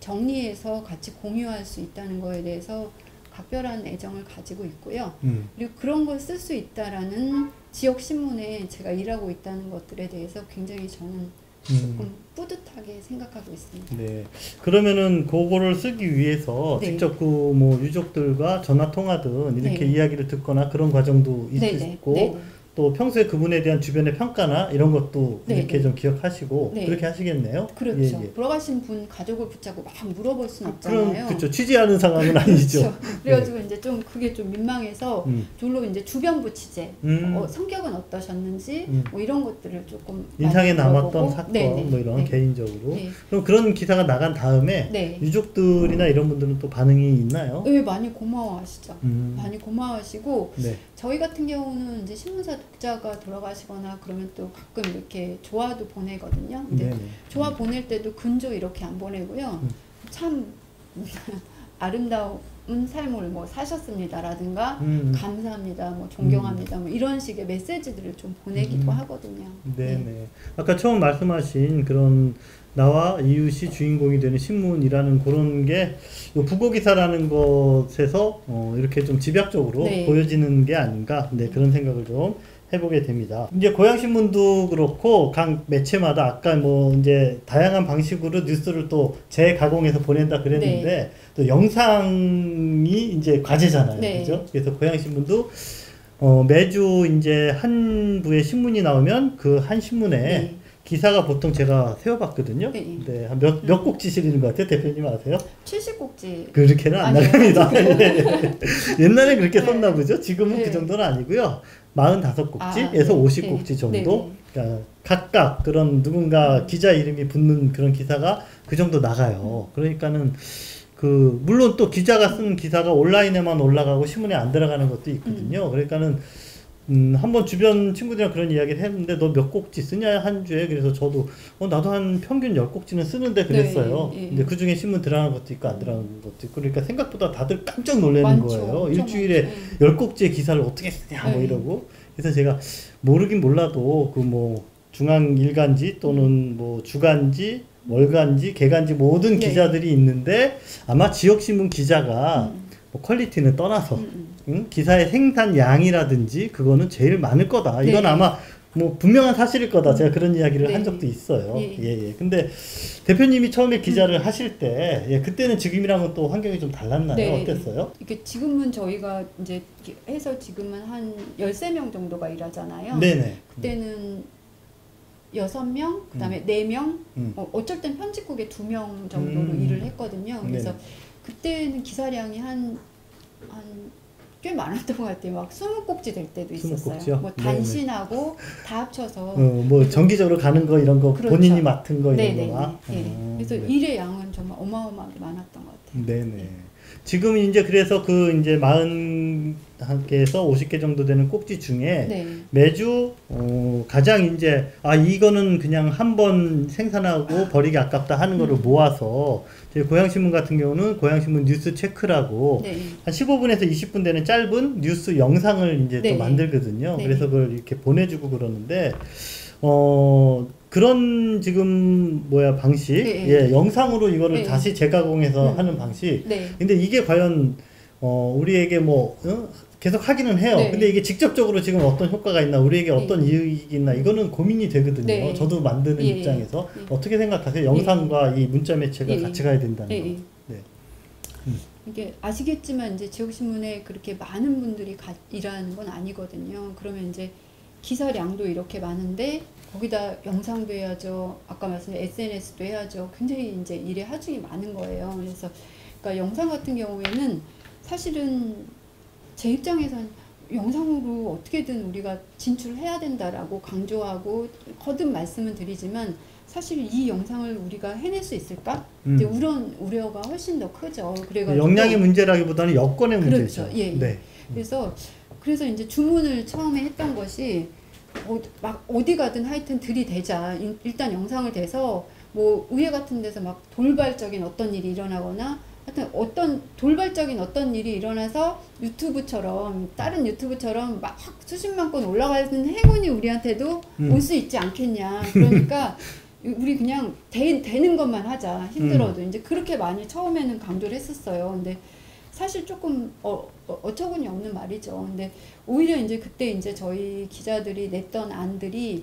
정리해서 같이 공유할 수 있다는 거에 대해서 각별한 애정을 가지고 있고요. 그리고 그런 걸 쓸 수 있다라는 지역 신문에 제가 일하고 있다는 것들에 대해서 굉장히 저는 조금 뿌듯하게 생각하고 있습니다. 네. 그러면은 그거를 쓰기 위해서 네. 직접 그 뭐 유족들과 전화 통화든 이렇게 네. 이야기를 듣거나 그런 과정도 네, 있으시고 네, 네. 또 평소에 그분에 대한 주변의 평가나 이런 것도 네, 이렇게 네. 좀 기억하시고 네. 그렇게 하시겠네요. 그렇죠. 예, 예. 돌아가신 분 가족을 붙잡고 막 물어볼 수는 없잖아요. 그렇죠. 취재하는 상황은 아니죠. 그렇죠. 그래가지고 이제 좀 그게 좀 민망해서 주로 이제 주변부 취재, 성격은 어떠셨는지 뭐 이런 것들을 조금 인상에 많이 남았던 물어보고. 사건 네네. 뭐 이런 네. 개인적으로. 네. 그럼 그런 기사가 나간 다음에 네. 유족들이나 이런 분들은 또 반응이 있나요? 네, 많이 고마워하시죠. 음. 많이 고마워하시고 네. 저희 같은 경우는 이제 신문사 독자가 돌아가시거나 그러면 또 가끔 이렇게 조화도 보내거든요. 근데 네네. 조화 보낼 때도 근조 이렇게 안 보내고요. 참 아름다운 삶을 뭐 사셨습니다라든가 감사합니다, 뭐 존경합니다, 뭐 이런 식의 메시지들을 좀 보내기도 하거든요. 네네. 네. 아까 처음 말씀하신 그런 나와 이웃이 주인공이 되는 신문이라는 그런 게 부고기사라는 것에서 이렇게 좀 집약적으로 네. 보여지는 게 아닌가, 네, 그런 생각을 좀 해보게 됩니다. 이제 고향신문도 그렇고 각 매체마다 아까 뭐 이제 다양한 방식으로 뉴스를 또 재가공해서 보낸다 그랬는데 네. 또 영상이 이제 과제잖아요. 네. 그죠? 그래서 고향신문도 매주 이제 한 부의 신문이 나오면 그 한 신문에 네. 기사가 보통 제가 세워봤거든요. 네. 네, 한 몇 곡지 실리는 것 같아요. 대표님 아세요? 70곡지. 그렇게는 안 아니요. 나갑니다. 네. 옛날에 그렇게 네. 썼나 보죠. 지금은 네. 그 정도는 아니고요. 45곡지에서 네. 50곡지 네. 정도. 그러니까 각각 그런 누군가 기자 이름이 붙는 그런 기사가 그 정도 나가요. 그러니까는 물론 또 기자가 쓴 기사가 온라인에만 올라가고 신문에 안 들어가는 것도 있거든요. 그러니까는 한번 주변 친구들이랑 그런 이야기를 했는데 너 몇 곡지 쓰냐 한 주에. 그래서 저도 나도 한 평균 10곡지는 쓰는데 그랬어요. 네, 네. 근데 그 중에 신문 들어가는 것도 있고 안 들어가는 것도 있고 그러니까 생각보다 다들 깜짝 놀라는 많죠. 거예요. 엄청 일주일에 많죠. 10곡지의 기사를 어떻게 쓰냐 뭐 네. 이러고. 그래서 제가 모르긴 몰라도 그 뭐 중앙 일간지 또는 뭐 주간지 월간지 개간지 모든 네. 기자들이 있는데 아마 지역신문 기자가 뭐 퀄리티는 떠나서 기사의 생산량이라든지 그거는 제일 많을 거다. 이건 네. 아마 뭐 분명한 사실일 거다. 제가 그런 이야기를 네. 한 적도 있어요. 예. 예. 근데 대표님이 처음에 기자를 하실 때 그때는 지금이랑은 또 환경이 좀 달랐나요? 네. 어땠어요? 이게 지금은 저희가 이제 해서 지금은 한 13명 정도가 일하잖아요. 네네. 그때는 6명, 그다음에 4명, 음. 어쩔 땐 편집국에 2명 정도로 일을 했거든요. 그래서 네네. 그때는 기사량이 꽤 많았던 것 같아요. 막 20곡지 될 때도 있었어요. 20곡지요? 뭐 단신하고 다 합쳐서. 뭐 정기적으로 가는 거 이런 거 그렇죠. 본인이 맡은 거 이런 네네네. 거가. 예. 그래서 네. 일의 양은 정말 어마어마하게 많았던 것 같아요. 네네. 지금 이제 그래서 이제 40개에서 50개 정도 되는 꼭지 중에 네. 매주 가장 이제 이거는 그냥 한 번 생산하고 버리기 아깝다 하는 거를 모아서 저희 고향신문 같은 경우는 고향신문 뉴스 체크라고 네. 한 15분에서 20분 되는 짧은 뉴스 영상을 이제 네. 또 만들거든요. 네. 그래서 그걸 이렇게 보내주고 그러는데 그런 지금 방식, 네. 영상으로 이거를 네. 다시 재가공해서 하는 방식. 네. 근데 이게 과연 우리에게 계속 하기는 해요. 네. 근데 이게 직접적으로 지금 어떤 효과가 있나, 우리에게 어떤 이익이 있나, 이거는 고민이 되거든요. 네. 저도 만드는 예. 입장에서. 예. 어떻게 생각하세요? 영상과 이 문자 매체가 예. 같이 가야 된다는 예. 거. 네. 이게 아시겠지만 이제 지역신문에 그렇게 많은 분들이 일하는 건 아니거든요. 그러면 이제 기사량도 이렇게 많은데 거기다 영상도 해야죠. 아까 말씀드린 SNS도 해야죠. 굉장히 이제 일의 하중이 많은 거예요. 그래서 그러니까 영상 같은 경우에는 사실은 제 입장에서는 영상으로 어떻게든 우리가 진출해야 된다라고 강조하고 거듭 말씀은 드리지만 사실 이 영상을 우리가 해낼 수 있을까? 이제 우려가 훨씬 더 크죠. 그래가지고 역량의 문제라기보다는 여건의 그렇죠. 문제죠. 예. 네. 그래서 이제 주문을 처음에 했던 것이 막 어디 가든 하여튼 들이대자. 일단 영상을 대서 뭐 의회 같은 데서 막 돌발적인 어떤 일이 일어나거나 하여튼 어떤 돌발적인 어떤 일이 일어나서 다른 유튜브처럼 막 수십만 건 올라가는 행운이 우리한테도 올 수 있지 않겠냐. 그러니까 우리 그냥 되는 것만 하자. 힘들어도 이제 그렇게 많이 처음에는 강조를 했었어요. 근데 사실 조금 어처구니 없는 말이죠. 근데 오히려 이제 그때 이제 저희 기자들이 냈던 안들이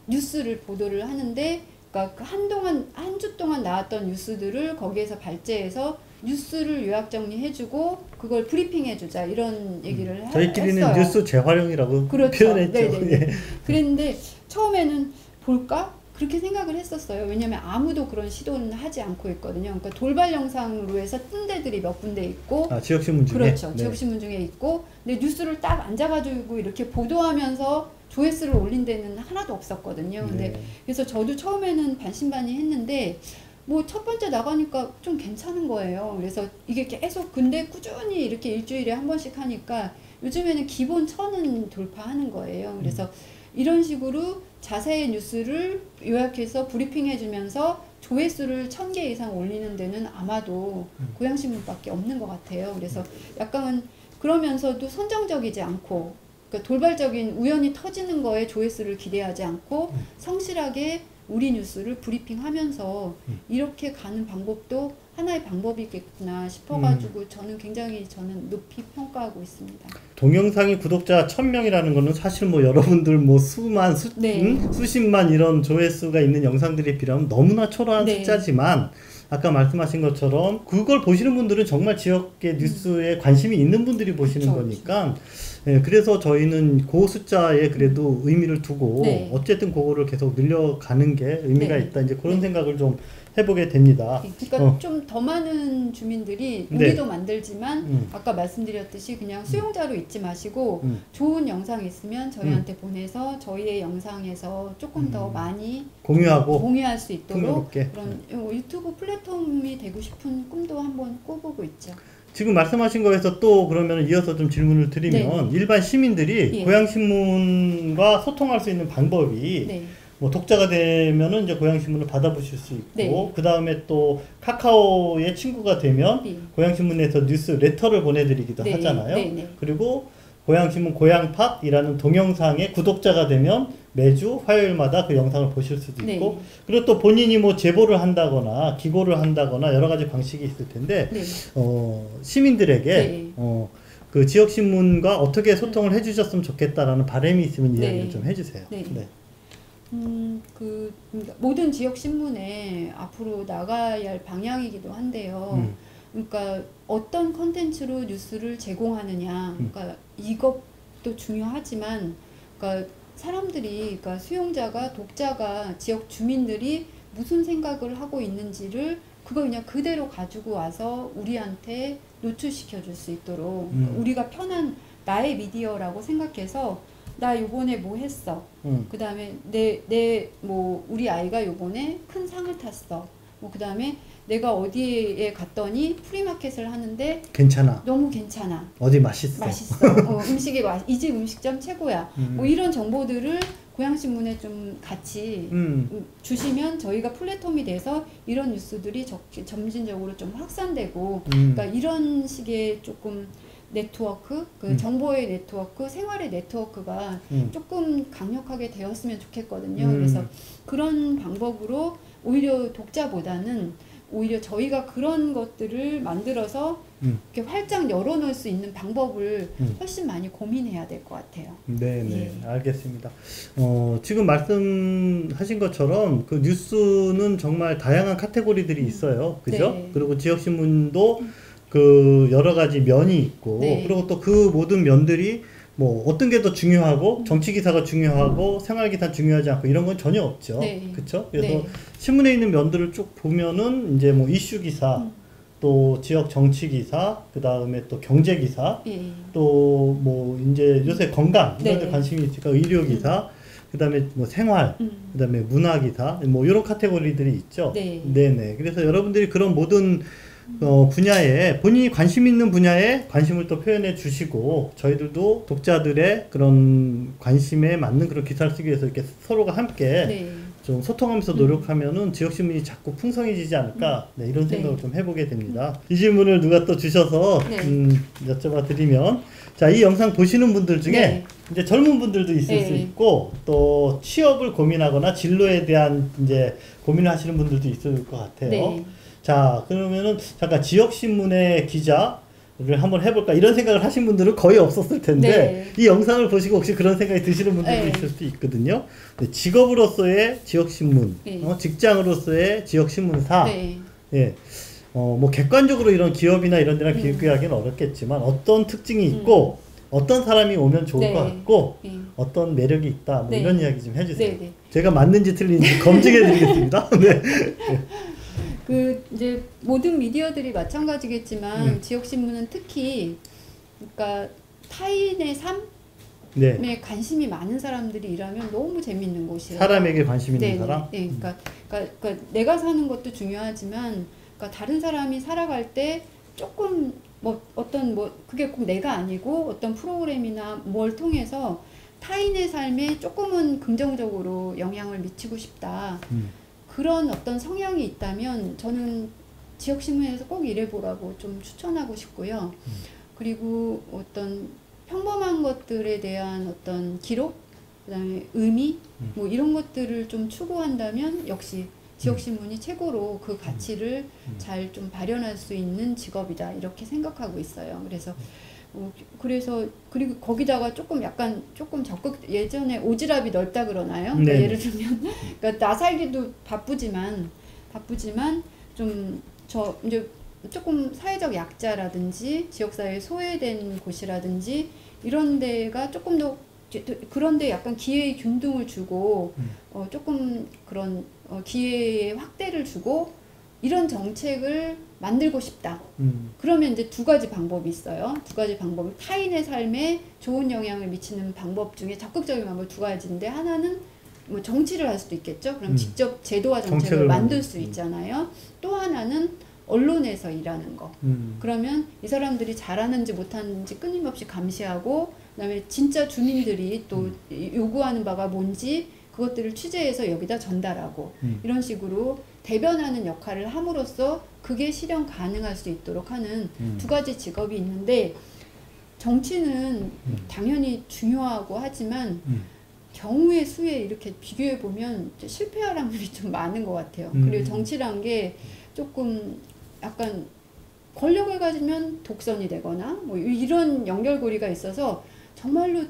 뉴스를 보도를 하는데, 그러니까 한 주 동안 나왔던 뉴스들을 거기에서 발제해서 뉴스를 요약 정리해주고 그걸 브리핑해주자 이런 얘기를 저희끼리는 했어요. 뉴스 재활용이라고 그렇죠. 표현했죠. 네네네. 예. 그랬는데 처음에는 볼까? 그렇게 생각을 했었어요. 왜냐면 아무도 그런 시도는 하지 않고 있거든요. 그러니까 돌발 영상으로 해서 뜬 데들이 몇 군데 있고, 지역신문 중에. 그렇죠. 네. 지역신문 중에 있고, 근데 뉴스를 딱 앉아가지고 이렇게 보도하면서 조회수를 올린 데는 하나도 없었거든요. 근데 네. 그래서 저도 처음에는 반신반의 했는데 뭐 첫 번째 나가니까 좀 괜찮은 거예요. 그래서 이게 계속 근데 꾸준히 이렇게 일주일에 한 번씩 하니까 요즘에는 기본 1000은 돌파하는 거예요. 그래서 이런 식으로 자세히 뉴스를 요약해서 브리핑해주면서 조회수를 1000개 이상 올리는 데는 아마도 고양신문밖에 없는 것 같아요. 그래서 약간 그러면서도 선정적이지 않고 그러니까 돌발적인 우연히 터지는 거에 조회수를 기대하지 않고 성실하게 우리 뉴스를 브리핑하면서 이렇게 가는 방법도 하나의 방법이겠구나 싶어가지고 저는 굉장히 높이 평가하고 있습니다. 동영상이 구독자 1000명이라는 거는 사실 뭐 여러분들 뭐 네. 수십만 이런 조회수가 있는 영상들이 비하면 너무나 초라한 네. 숫자지만 아까 말씀하신 것처럼 그걸 보시는 분들은 정말 지역의 뉴스에 관심이 있는 분들이 보시는 그쵸, 거니까 예, 그래서 저희는 그 숫자에 그래도 의미를 두고 네. 어쨌든 그거를 계속 늘려가는 게 의미가 네. 있다. 이제 그런 네. 생각을 좀 해보게 됩니다. 그러니까 좀 더 많은 주민들이 네. 우리도 만들지만 아까 말씀드렸듯이 그냥 수용자로 있지 마시고 좋은 영상이 있으면 저희한테 보내서 저희의 영상에서 조금 더 많이 공유하고 공유할 수 있도록 풍요롭게. 그런 유튜브 플랫폼이 되고 싶은 꿈도 한번 꿔보고 있죠. 지금 말씀하신 거에서 또 그러면 이어서 좀 질문을 드리면 일반 시민들이 예. 고양신문과 소통할 수 있는 방법이 네. 뭐 독자가 되면은 이제 고양신문을 받아보실 수 있고 네. 그 다음에 또 카카오의 친구가 되면 네. 고양신문에서 뉴스 레터를 보내드리기도 네. 하잖아요. 네. 네. 그리고 고양신문 고양팟이라는 동영상의 구독자가 되면 매주 화요일마다 그 영상을 보실 수도 있고 네. 그리고 또 본인이 뭐 제보를 한다거나 기고를 한다거나 여러 가지 방식이 있을 텐데 네. 시민들에게 네. 그 지역신문과 어떻게 소통을 해주셨으면 좋겠다라는 바람이 있으면 네. 이야기를 좀 해주세요. 네. 네. 그러니까 모든 지역 신문에 앞으로 나가야 할 방향이기도 한데요. 그러니까 어떤 컨텐츠로 뉴스를 제공하느냐, 그러니까 이것도 중요하지만, 그러니까 사람들이, 그러니까 수용자가, 독자가, 지역 주민들이 무슨 생각을 하고 있는지를 그거 그냥 그대로 가지고 와서 우리한테 노출시켜 줄 수 있도록 그러니까 우리가 편한 나의 미디어라고 생각해서 나 요번에 뭐 했어. 그 다음에 뭐 우리 아이가 요번에 큰 상을 탔어. 뭐 그 다음에 내가 어디에 갔더니 프리마켓을 하는데 괜찮아. 너무 괜찮아. 어디 맛있어. 음식이 이 집 음식점 최고야. 뭐 이런 정보들을 고양신문에 좀 같이 주시면 저희가 플랫폼이 돼서 이런 뉴스들이 점진적으로 좀 확산되고 그러니까 이런 식의 조금 네트워크, 정보의 네트워크, 생활의 네트워크가 조금 강력하게 되었으면 좋겠거든요. 그래서 그런 방법으로 오히려 독자보다는 오히려 저희가 그런 것들을 만들어서 이렇게 활짝 열어놓을 수 있는 방법을 훨씬 많이 고민해야 될 것 같아요. 네네, 알겠습니다. 지금 말씀하신 것처럼 그 뉴스는 정말 다양한 카테고리들이 있어요. 그죠? 네. 그리고 지역신문도 그 여러 가지 면이 있고 네. 그리고 또 그 모든 면들이 뭐 어떤 게 더 중요하고 정치 기사가 중요하고 생활 기사 중요하지 않고 이런 건 전혀 없죠. 네. 그렇죠? 그래서 네. 신문에 있는 면들을 쭉 보면은 이제 뭐 이슈 기사, 또 지역 정치 기사, 그 다음에 또 경제 기사, 예. 또 뭐 이제 요새 건강 이런 데 네. 관심이 있으니까 의료 기사, 그 다음에 뭐 생활, 그 다음에 문화 기사, 뭐 이런 카테고리들이 있죠. 네. 네네. 그래서 여러분들이 그런 모든 분야에 본인이 관심 있는 분야에 관심을 또 표현해 주시고 저희들도 독자들의 그런 관심에 맞는 그런 기사를 쓰기 위해서 이렇게 서로가 함께 네. 좀 소통하면서 노력하면은 지역신문이 자꾸 풍성해지지 않을까 네, 이런 생각을 네. 좀 해보게 됩니다. 이 질문을 누가 또 주셔서 네. 여쭤봐 드리면 자, 이 영상 보시는 분들 중에 네. 이제 젊은 분들도 있을 네. 수 있고 또 취업을 고민하거나 진로에 대한 이제 고민을 하시는 분들도 있을 것 같아요. 네. 자, 그러면은 잠깐 지역신문의 기자를 한번 해볼까 이런 생각을 하신 분들은 거의 없었을 텐데 네. 이 영상을 보시고 혹시 그런 생각이 드시는 분들도 네. 있을 수 있거든요. 네, 직업으로서의 지역신문, 네. 직장으로서의 지역신문사, 네. 예, 뭐 객관적으로 이런 기업이나 이런 데랑 비교하기는 어렵겠지만 어떤 특징이 있고 어떤 사람이 오면 좋을 네. 것 같고 네. 어떤 매력이 있다 뭐 네. 이런 이야기 좀 해주세요. 네. 네. 제가 맞는지 틀린지 검증해드리겠습니다. 네. 그 이제 모든 미디어들이 마찬가지겠지만 지역 신문은 특히 그러니까 타인의 삶 네. 관심이 많은 사람들이 일하면 너무 재밌는 곳이에요. 사람에게 관심 있는 네, 사람? 네. 그러니까 내가 사는 것도 중요하지만, 그러니까 다른 사람이 살아갈 때 조금 그게 꼭 내가 아니고 어떤 프로그램이나 뭘 통해서 타인의 삶에 조금은 긍정적으로 영향을 미치고 싶다. 그런 어떤 성향이 있다면 저는 지역신문에서 꼭 일해보라고 좀 추천하고 싶고요. 그리고 어떤 평범한 것들에 대한 어떤 기록, 그다음에 의미, 뭐 이런 것들을 좀 추구한다면 역시 지역신문이 최고로 그 가치를 잘 좀 발현할 수 있는 직업이다 이렇게 생각하고 있어요. 그리고 거기다가 조금 적극, 예전에 오지랖이 넓다 그러나요? 그러니까 예를 들면 그러니까 나 살기도 바쁘지만 이제 조금 사회적 약자라든지 지역사회에 소외된 곳이라든지 이런 데가 조금 더 그런데 약간 기회의 균등을 주고 조금 그런 기회의 확대를 주고 이런 정책을 만들고 싶다. 그러면 이제 두 가지 방법이 있어요. 두 가지 방법. 타인의 삶에 좋은 영향을 미치는 방법 중에 적극적인 방법 두 가지인데, 하나는 뭐 정치를 할 수도 있겠죠. 그럼 직접 제도와 정책을 만들 수 있잖아요. 또 하나는 언론에서 일하는 거. 그러면 이 사람들이 잘하는지 못하는지 끊임없이 감시하고, 그다음에 진짜 주민들이 또 요구하는 바가 뭔지 그것들을 취재해서 여기다 전달하고 이런 식으로 대변하는 역할을 함으로써 그게 실현 가능할 수 있도록 하는 두 가지 직업이 있는데, 정치는 당연히 중요하고 하지만 경우의 수에 이렇게 비교해 보면 실패할 확률이 좀 많은 것 같아요. 그리고 정치란 게 조금 약간 권력을 가지면 독선이 되거나 뭐 이런 연결고리가 있어서 정말로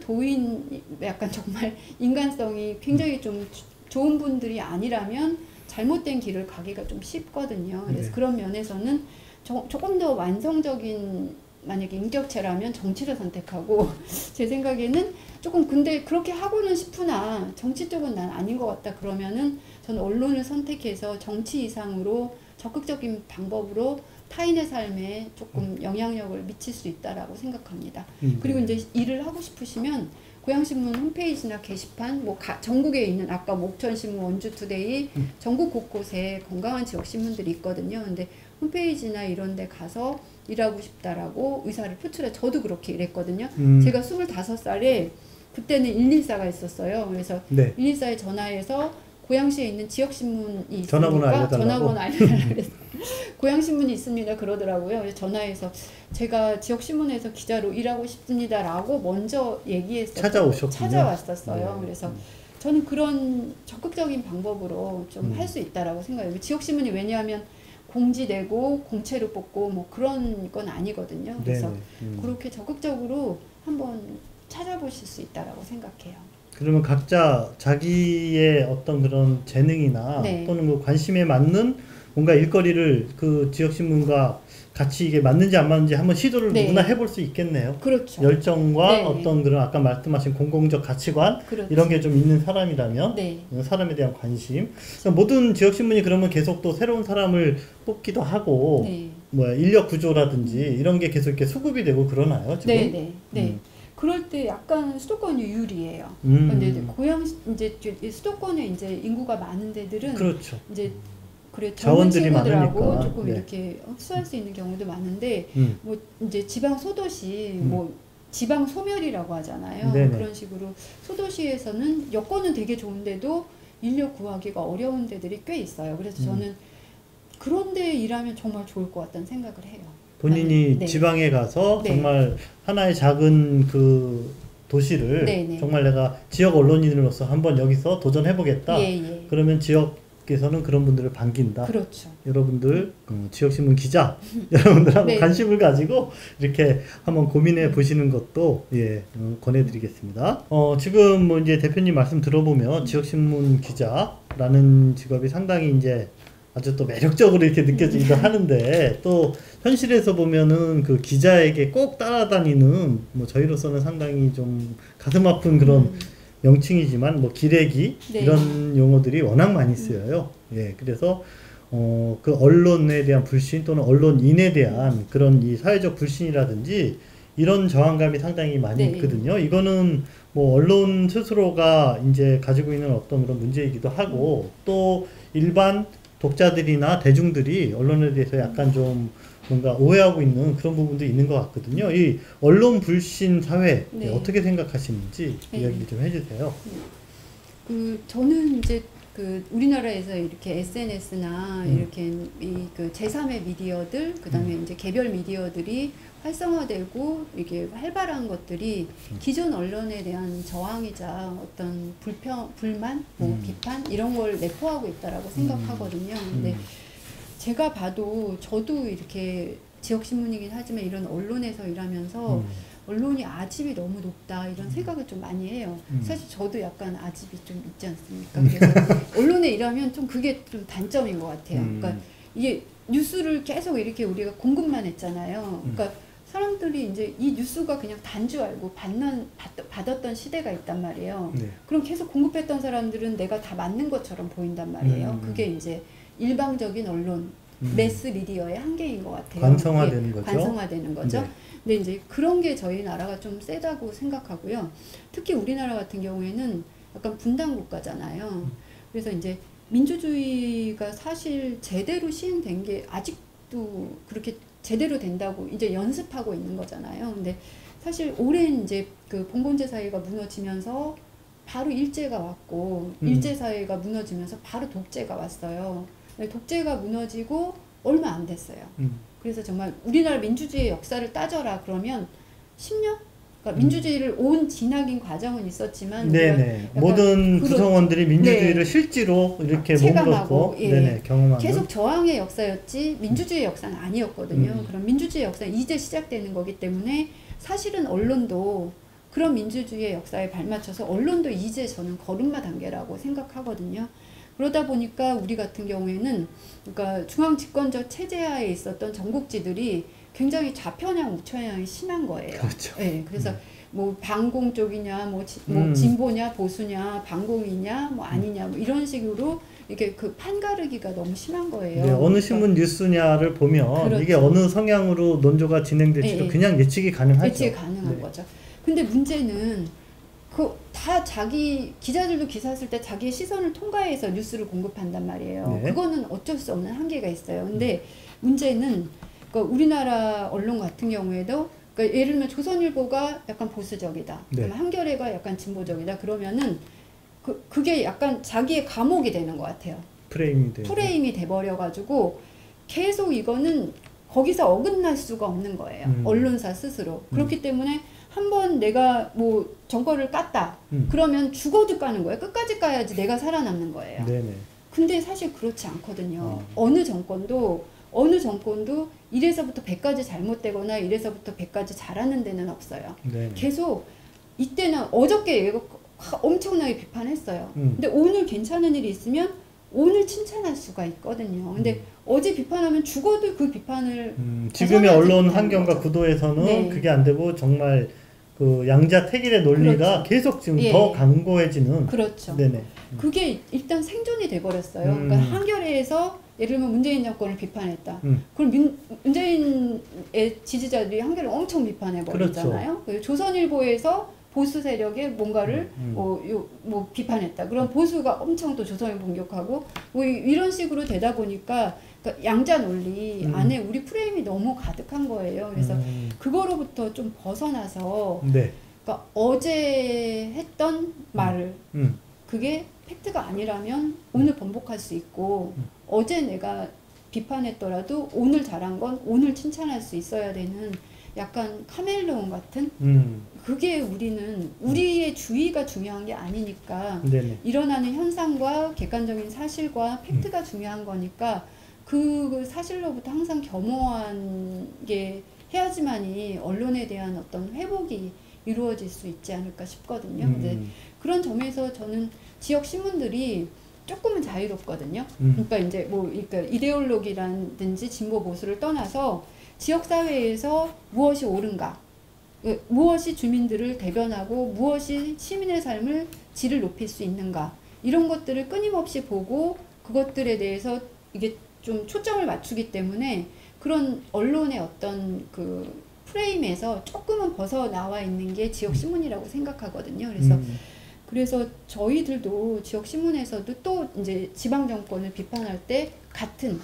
약간 정말 인간성이 굉장히 좀 좋은 분들이 아니라면 잘못된 길을 가기가 좀 쉽거든요. 그래서 그런 면에서는 조금 더 완성적인, 만약에 인격체라면 정치를 선택하고, 제 생각에는 조금 근데 그렇게 하고는 싶으나 정치 쪽은 난 아닌 것 같다 그러면은 저는 언론을 선택해서 정치 이상으로 적극적인 방법으로 타인의 삶에 조금 영향력을 미칠 수 있다라고 생각합니다. 그리고 이제 일을 하고 싶으시면 고향신문 홈페이지나 게시판, 전국에 있는 아까 목천신문, 원주투데이, 전국 곳곳에 건강한 지역신문들이 있거든요. 근데 홈페이지나 이런 데 가서 일하고 싶다라고 의사를 표출해. 저도 그렇게 일했거든요. 제가 25살에 그때는 114가 있었어요. 그래서 114에 전화해서 고양시에 있는 지역신문이 있으니까 전화번호 알려달라고 그래서 고양신문이 있습니다 그러더라고요. 그래서 전화해서 제가 지역신문에서 기자로 일하고 싶습니다라고 먼저 찾아왔었어요. 그래서 저는 그런 적극적인 방법으로 좀 할 수 있다라고 생각해요. 지역신문이 왜냐하면 공지되고 공채로 뽑고 뭐 그런 건 아니거든요. 그래서 그렇게 적극적으로 한번 찾아보실 수 있다라고 생각해요. 그러면 각자 자기의 어떤 그런 재능이나 또는 그 관심에 맞는 뭔가 일거리를 그 지역신문과 같이 이게 맞는지 안 맞는지 한번 시도를 누구나 해볼 수 있겠네요. 그렇죠. 열정과 어떤 그런 아까 말씀하신 공공적 가치관 이런 게 좀 있는 사람이라면 사람에 대한 관심. 그러니까 모든 지역신문이 그러면 계속 또 새로운 사람을 뽑기도 하고 인력 구조라든지 이런 게 계속 이렇게 수급이 되고 그러나요? 지금? 그럴 때 약간 수도권이 유리해요. 근데 이제 수도권에 이제 인구가 많은 데들은 이제 젊은 친구들하고 조금 이렇게 흡수할 수 있는 경우도 많은데 뭐 이제 지방 소도시 뭐 지방 소멸이라고 하잖아요. 그런 식으로 소도시에서는 여건은 되게 좋은데도 인력 구하기가 어려운 데들이 꽤 있어요. 그래서 저는 그런 데 일하면 정말 좋을 것 같다는 생각을 해요. 본인이 지방에 가서 정말 하나의 작은 그 도시를 정말 내가 지역 언론인으로서 한번 여기서 도전해보겠다. 그러면 지역에서는 그런 분들을 반긴다. 여러분들 지역신문 기자 여러분들하고 관심을 가지고 이렇게 한번 고민해 보시는 것도 권해드리겠습니다. 지금 뭐 이제 대표님 말씀 들어보면 지역신문 기자라는 직업이 상당히 이제 아주 또 매력적으로 이렇게 느껴지기도 하는데, 또 현실에서 보면은 그 기자에게 꼭 따라다니는 뭐 저희로서는 상당히 좀 가슴 아픈 그런 명칭이지만 뭐 기레기 이런 용어들이 워낙 많이 쓰여요. 그래서 그 언론에 대한 불신 또는 언론인에 대한 그런 이 사회적 불신이라든지 이런 저항감이 상당히 많이 있거든요. 이거는 뭐 언론 스스로가 이제 가지고 있는 어떤 그런 문제이기도 하고 또 일반 독자들이나 대중들이 언론에 대해서 약간 좀 뭔가 오해하고 있는 그런 부분도 있는 것 같거든요. 이 언론 불신 사회 네. 어떻게 생각하시는지 네. 이야기 좀 해주세요. 저는 이제 우리나라에서 이렇게 SNS나 이렇게 그 제3의 미디어들, 그 다음에 이제 개별 미디어들이 활성화되고 이게 활발한 것들이 기존 언론에 대한 저항이자 어떤 불만, 뭐 비판 이런 걸 내포하고 있다라고 생각하거든요. 근데 제가 봐도 저도 이렇게 지역신문이긴 하지만 이런 언론에서 일하면서 언론이 아집이 너무 높다 이런 생각을 좀 많이 해요. 사실 저도 약간 아집이 좀 있지 않습니까? 그래서 언론에 일하면 좀 그게 좀 단점인 것 같아요. 그러니까 이게 뉴스를 계속 이렇게 우리가 공급만 했잖아요. 그러니까 사람들이 이제 이 뉴스가 그냥 단줄 알고 받았던 시대가 있단 말이에요. 네. 그럼 계속 공급했던 사람들은 내가 다 맞는 것처럼 보인단 말이에요. 그게 이제 일방적인 언론, 매스 미디어의 한계인 것 같아요. 관성화되는 거죠. 관성화되는 거죠. 네. 근데 이제 그런 게 저희 나라가 좀 세다고 생각하고요. 특히 우리나라 같은 경우에는 약간 분단 국가잖아요. 그래서 이제 민주주의가 사실 제대로 시행된 게 아직도 그렇게 제대로 된다고 이제 연습하고 있는 거잖아요. 근데 사실 오랜 이제 그 봉건제 사회가 무너지면서 바로 일제가 왔고 일제 사회가 무너지면서 바로 독재가 왔어요. 독재가 무너지고 얼마 안 됐어요. 그래서 정말 우리나라 민주주의의 역사를 따져라 그러면 10년? 그러니까 민주주의를 온 지나긴 과정은 있었지만 네네. 모든 구성원들이 민주주의를 네. 실제로 이렇게 체감하고 몸으로 예. 네네, 경험하는 계속 저항의 역사였지 민주주의 역사는 아니었거든요. 그럼 민주주의 역사는 이제 시작되는 거기 때문에 사실은 언론도 그런 민주주의의 역사에 발맞춰서 언론도 이제 저는 걸음마 단계라고 생각하거든요. 그러다 보니까 우리 같은 경우에는 그러니까 중앙 집권적 체제하에 있었던 전국지들이 굉장히 좌편향 우편향이 심한 거예요. 그렇죠. 네, 그래서 뭐 반공 쪽이냐, 뭐 진보냐, 보수냐, 반공이냐, 뭐 아니냐, 뭐 이런 식으로 이게 그 판가르기가 너무 심한 거예요. 네, 어느 신문 뉴스냐를 보면 그렇죠. 이게 어느 성향으로 논조가 진행될지도 네, 그냥 예측이 가능하죠. 예측이 가능한 네. 거죠. 근데 문제는 다 자기 기자들도 기사 쓸 때 자기의 시선을 통과해서 뉴스를 공급한단 말이에요. 네. 그거는 어쩔 수 없는 한계가 있어요. 근데 문제는 그러니까 우리나라 언론 같은 경우에도 그러니까 예를 들면 조선일보가 약간 보수적이다. 네. 그러면 한겨레가 약간 진보적이다. 그러면은 그게 약간 자기의 감옥이 되는 것 같아요. 프레임이 돼버려가지고 계속 이거는 거기서 어긋날 수가 없는 거예요. 언론사 스스로. 그렇기 때문에 한번 내가 뭐 정권을 깠다. 그러면 죽어도 까는 거예요. 끝까지 까야지 내가 살아남는 거예요. 네네. 근데 사실 그렇지 않거든요. 어느 정권도 1에서부터 100까지 잘못되거나 1에서부터 100까지 잘하는 데는 없어요. 네네. 계속 이때는 어저께 얘가 엄청나게 비판했어요. 근데 오늘 괜찮은 일이 있으면 오늘 칭찬할 수가 있거든요. 근데 어제 비판하면 죽어도 그 비판을 지금의 언론 못하는 환경과 거죠. 구도에서는 네. 그게 안 되고 정말 그 양자택일의 논리가 그렇죠. 계속 지금 예. 더 강고해지는. 그렇죠. 네네. 그게 일단 생존이 돼버렸어요. 그러니까 한겨레에서 예를 들면 문재인 정권을 비판했다. 그럼 문재인의 지지자들이 한겨레를 엄청 비판해버리잖아요. 그렇죠. 조선일보에서 보수 세력의 뭔가를 뭐 비판했다. 그럼 보수가 엄청 또 조선을 공격하고 뭐 이런 식으로 되다 보니까 그러니까 양자 논리 안에 우리 프레임이 너무 가득한 거예요. 그래서 그거로부터 좀 벗어나서 네. 그러니까 어제 했던 말을 그게 팩트가 아니라면 오늘 번복할 수 있고 어제 내가 비판했더라도 오늘 잘한 건 오늘 칭찬할 수 있어야 되는 약간 카멜레온 같은 그게 우리의 주의가 중요한 게 아니니까 네네. 일어나는 현상과 객관적인 사실과 팩트가 중요한 거니까 그 사실로부터 항상 겸허한 게 해야지만이 언론에 대한 어떤 회복이 이루어질 수 있지 않을까 싶거든요. 근데 그런 점에서 저는 지역 신문들이 조금은 자유롭거든요. 그러니까 이제 그러니까 이데올로기라든지 진보 보수를 떠나서 지역 사회에서 무엇이 옳은가, 무엇이 주민들을 대변하고 무엇이 시민의 삶을 질을 높일 수 있는가 이런 것들을 끊임없이 보고 그것들에 대해서 이게 좀 초점을 맞추기 때문에 그런 언론의 어떤 그 프레임에서 조금은 벗어나와 있는 게 지역신문이라고 생각하거든요. 그래서 저희들도 지역신문에서도 또 이제 지방정권을 비판할 때 같은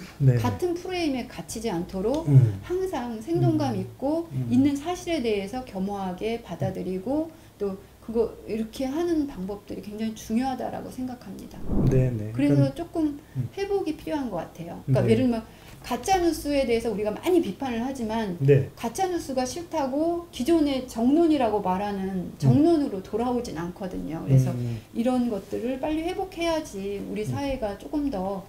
프레임에 갇히지 않도록 항상 생동감 있고 있는 사실에 대해서 겸허하게 받아들이고 또 그거 이렇게 하는 방법들이 굉장히 중요하다라고 생각합니다. 네네. 그래서 조금 회복이 필요한 것 같아요. 그러니까 예를 들면 가짜뉴스에 대해서 우리가 많이 비판을 하지만 가짜뉴스가 싫다고 기존의 정론이라고 말하는 정론으로 돌아오진 않거든요. 그래서 이런 것들을 빨리 회복해야지 우리 사회가 조금 더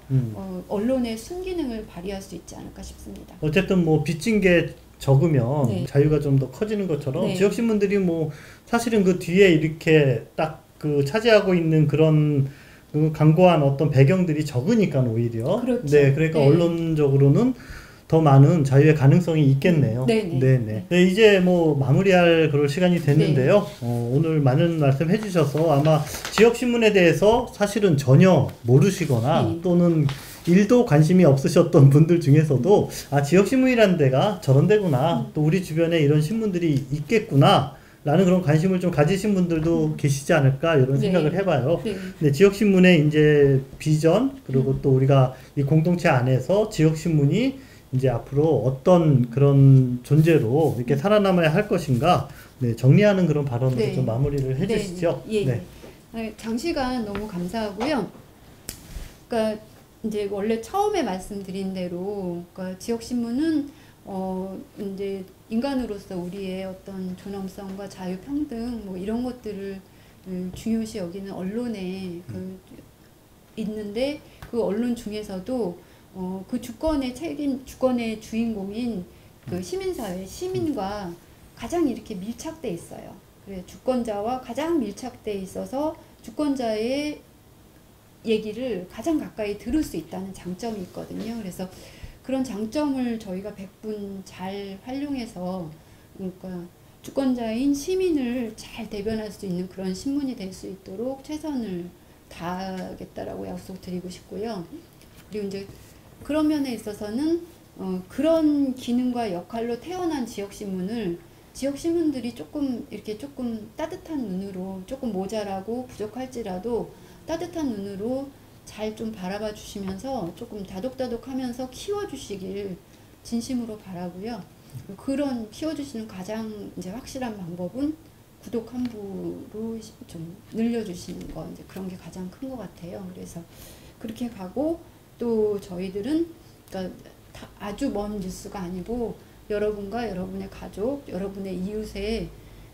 언론의 순기능을 발휘할 수 있지 않을까 싶습니다. 어쨌든 뭐 빚진 게 적으면 자유가 좀 더 커지는 것처럼 지역신문들이 뭐 사실은 그 뒤에 이렇게 딱 그 차지하고 있는 그런 그 강고한 어떤 배경들이 적으니까 오히려 그러니까 언론적으로는 더 많은 자유의 가능성이 있겠네요. 네네. 네, 이제 뭐 마무리할 그럴 시간이 됐는데요. 오늘 많은 말씀 해주셔서 아마 지역신문에 대해서 사실은 전혀 모르시거나 또는 일도 관심이 없으셨던 분들 중에서도 아, 지역신문이라는 데가 저런 데구나, 또 우리 주변에 이런 신문들이 있겠구나 라는 그런 관심을 좀 가지신 분들도 계시지 않을까 이런 생각을 해봐요. 네, 지역신문의 이제 비전, 그리고 또 우리가 이 공동체 안에서 지역신문이 이제 앞으로 어떤 그런 존재로 이렇게 살아남아야 할 것인가, 정리하는 그런 발언으로 좀 마무리를 해주시죠. 장시간 너무 감사하고요. 그러니까 이제 원래 처음에 말씀드린 대로 그러니까 지역신문은 이제 인간으로서 우리의 어떤 존엄성과 자유평등 뭐 이런 것들을 중요시 여기는 언론에 있는데 그 언론 중에서도 그 주권의 주인공인 그 시민사회, 시민과 가장 이렇게 밀착돼 있어요. 그래, 주권자와 가장 밀착돼 있어서 주권자의 얘기를 가장 가까이 들을 수 있다는 장점이 있거든요. 그래서 그런 장점을 저희가 100분 잘 활용해서 그러니까 주권자인 시민을 잘 대변할 수 있는 그런 신문이 될 수 있도록 최선을 다하겠다라고 약속드리고 싶고요. 그리고 이제 그런 면에 있어서는 그런 기능과 역할로 태어난 지역신문들이 조금 이렇게 조금 따뜻한 눈으로 조금 모자라고 부족할지라도 따뜻한 눈으로 잘 좀 바라봐 주시면서 조금 다독다독하면서 키워주시길 진심으로 바라고요. 그런 키워주시는 가장 이제 확실한 방법은 구독 한 부로 좀 늘려주시는 거, 이제 그런 게 가장 큰 것 같아요. 그래서 그렇게 가고 또 저희들은 그러니까 아주 먼 뉴스가 아니고 여러분과 여러분의 가족, 여러분의 이웃의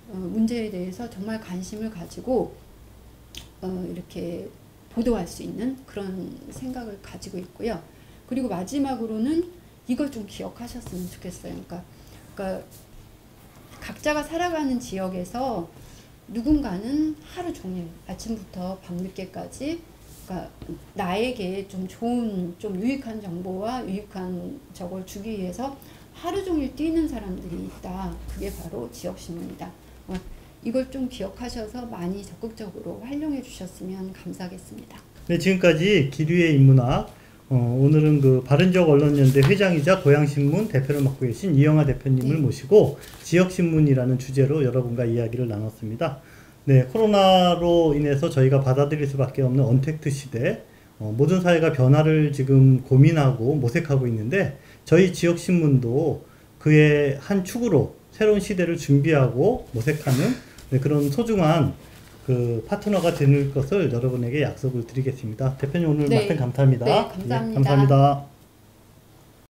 문제에 대해서 정말 관심을 가지고 이렇게 보도할 수 있는 그런 생각을 가지고 있고요. 그리고 마지막으로는 이걸 좀 기억하셨으면 좋겠어요. 그러니까 각자가 살아가는 지역에서 누군가는 하루 종일 아침부터 밤늦게까지 그러니까 나에게 좀 좋은, 좀 유익한 정보와 유익한 저걸 주기 위해서 하루 종일 뛰는 사람들이 있다. 그게 바로 지역신문이다. 이걸 좀 기억하셔서 많이 적극적으로 활용해 주셨으면 감사하겠습니다. 네, 지금까지 기류의 인문학, 오늘은 그 바른지역언론연대 회장이자 고양신문 대표를 맡고 계신 이영하 대표님을 모시고 지역신문이라는 주제로 여러분과 이야기를 나눴습니다. 네, 코로나로 인해서 저희가 받아들일 수밖에 없는 언택트 시대, 모든 사회가 변화를 지금 고민하고 모색하고 있는데 저희 지역신문도 그의 한 축으로 새로운 시대를 준비하고 모색하는 그런 소중한 그 파트너가 되는 것을 여러분에게 약속을 드리겠습니다. 대표님 오늘 말씀 감사합니다. 네, 감사합니다. 감사합니다.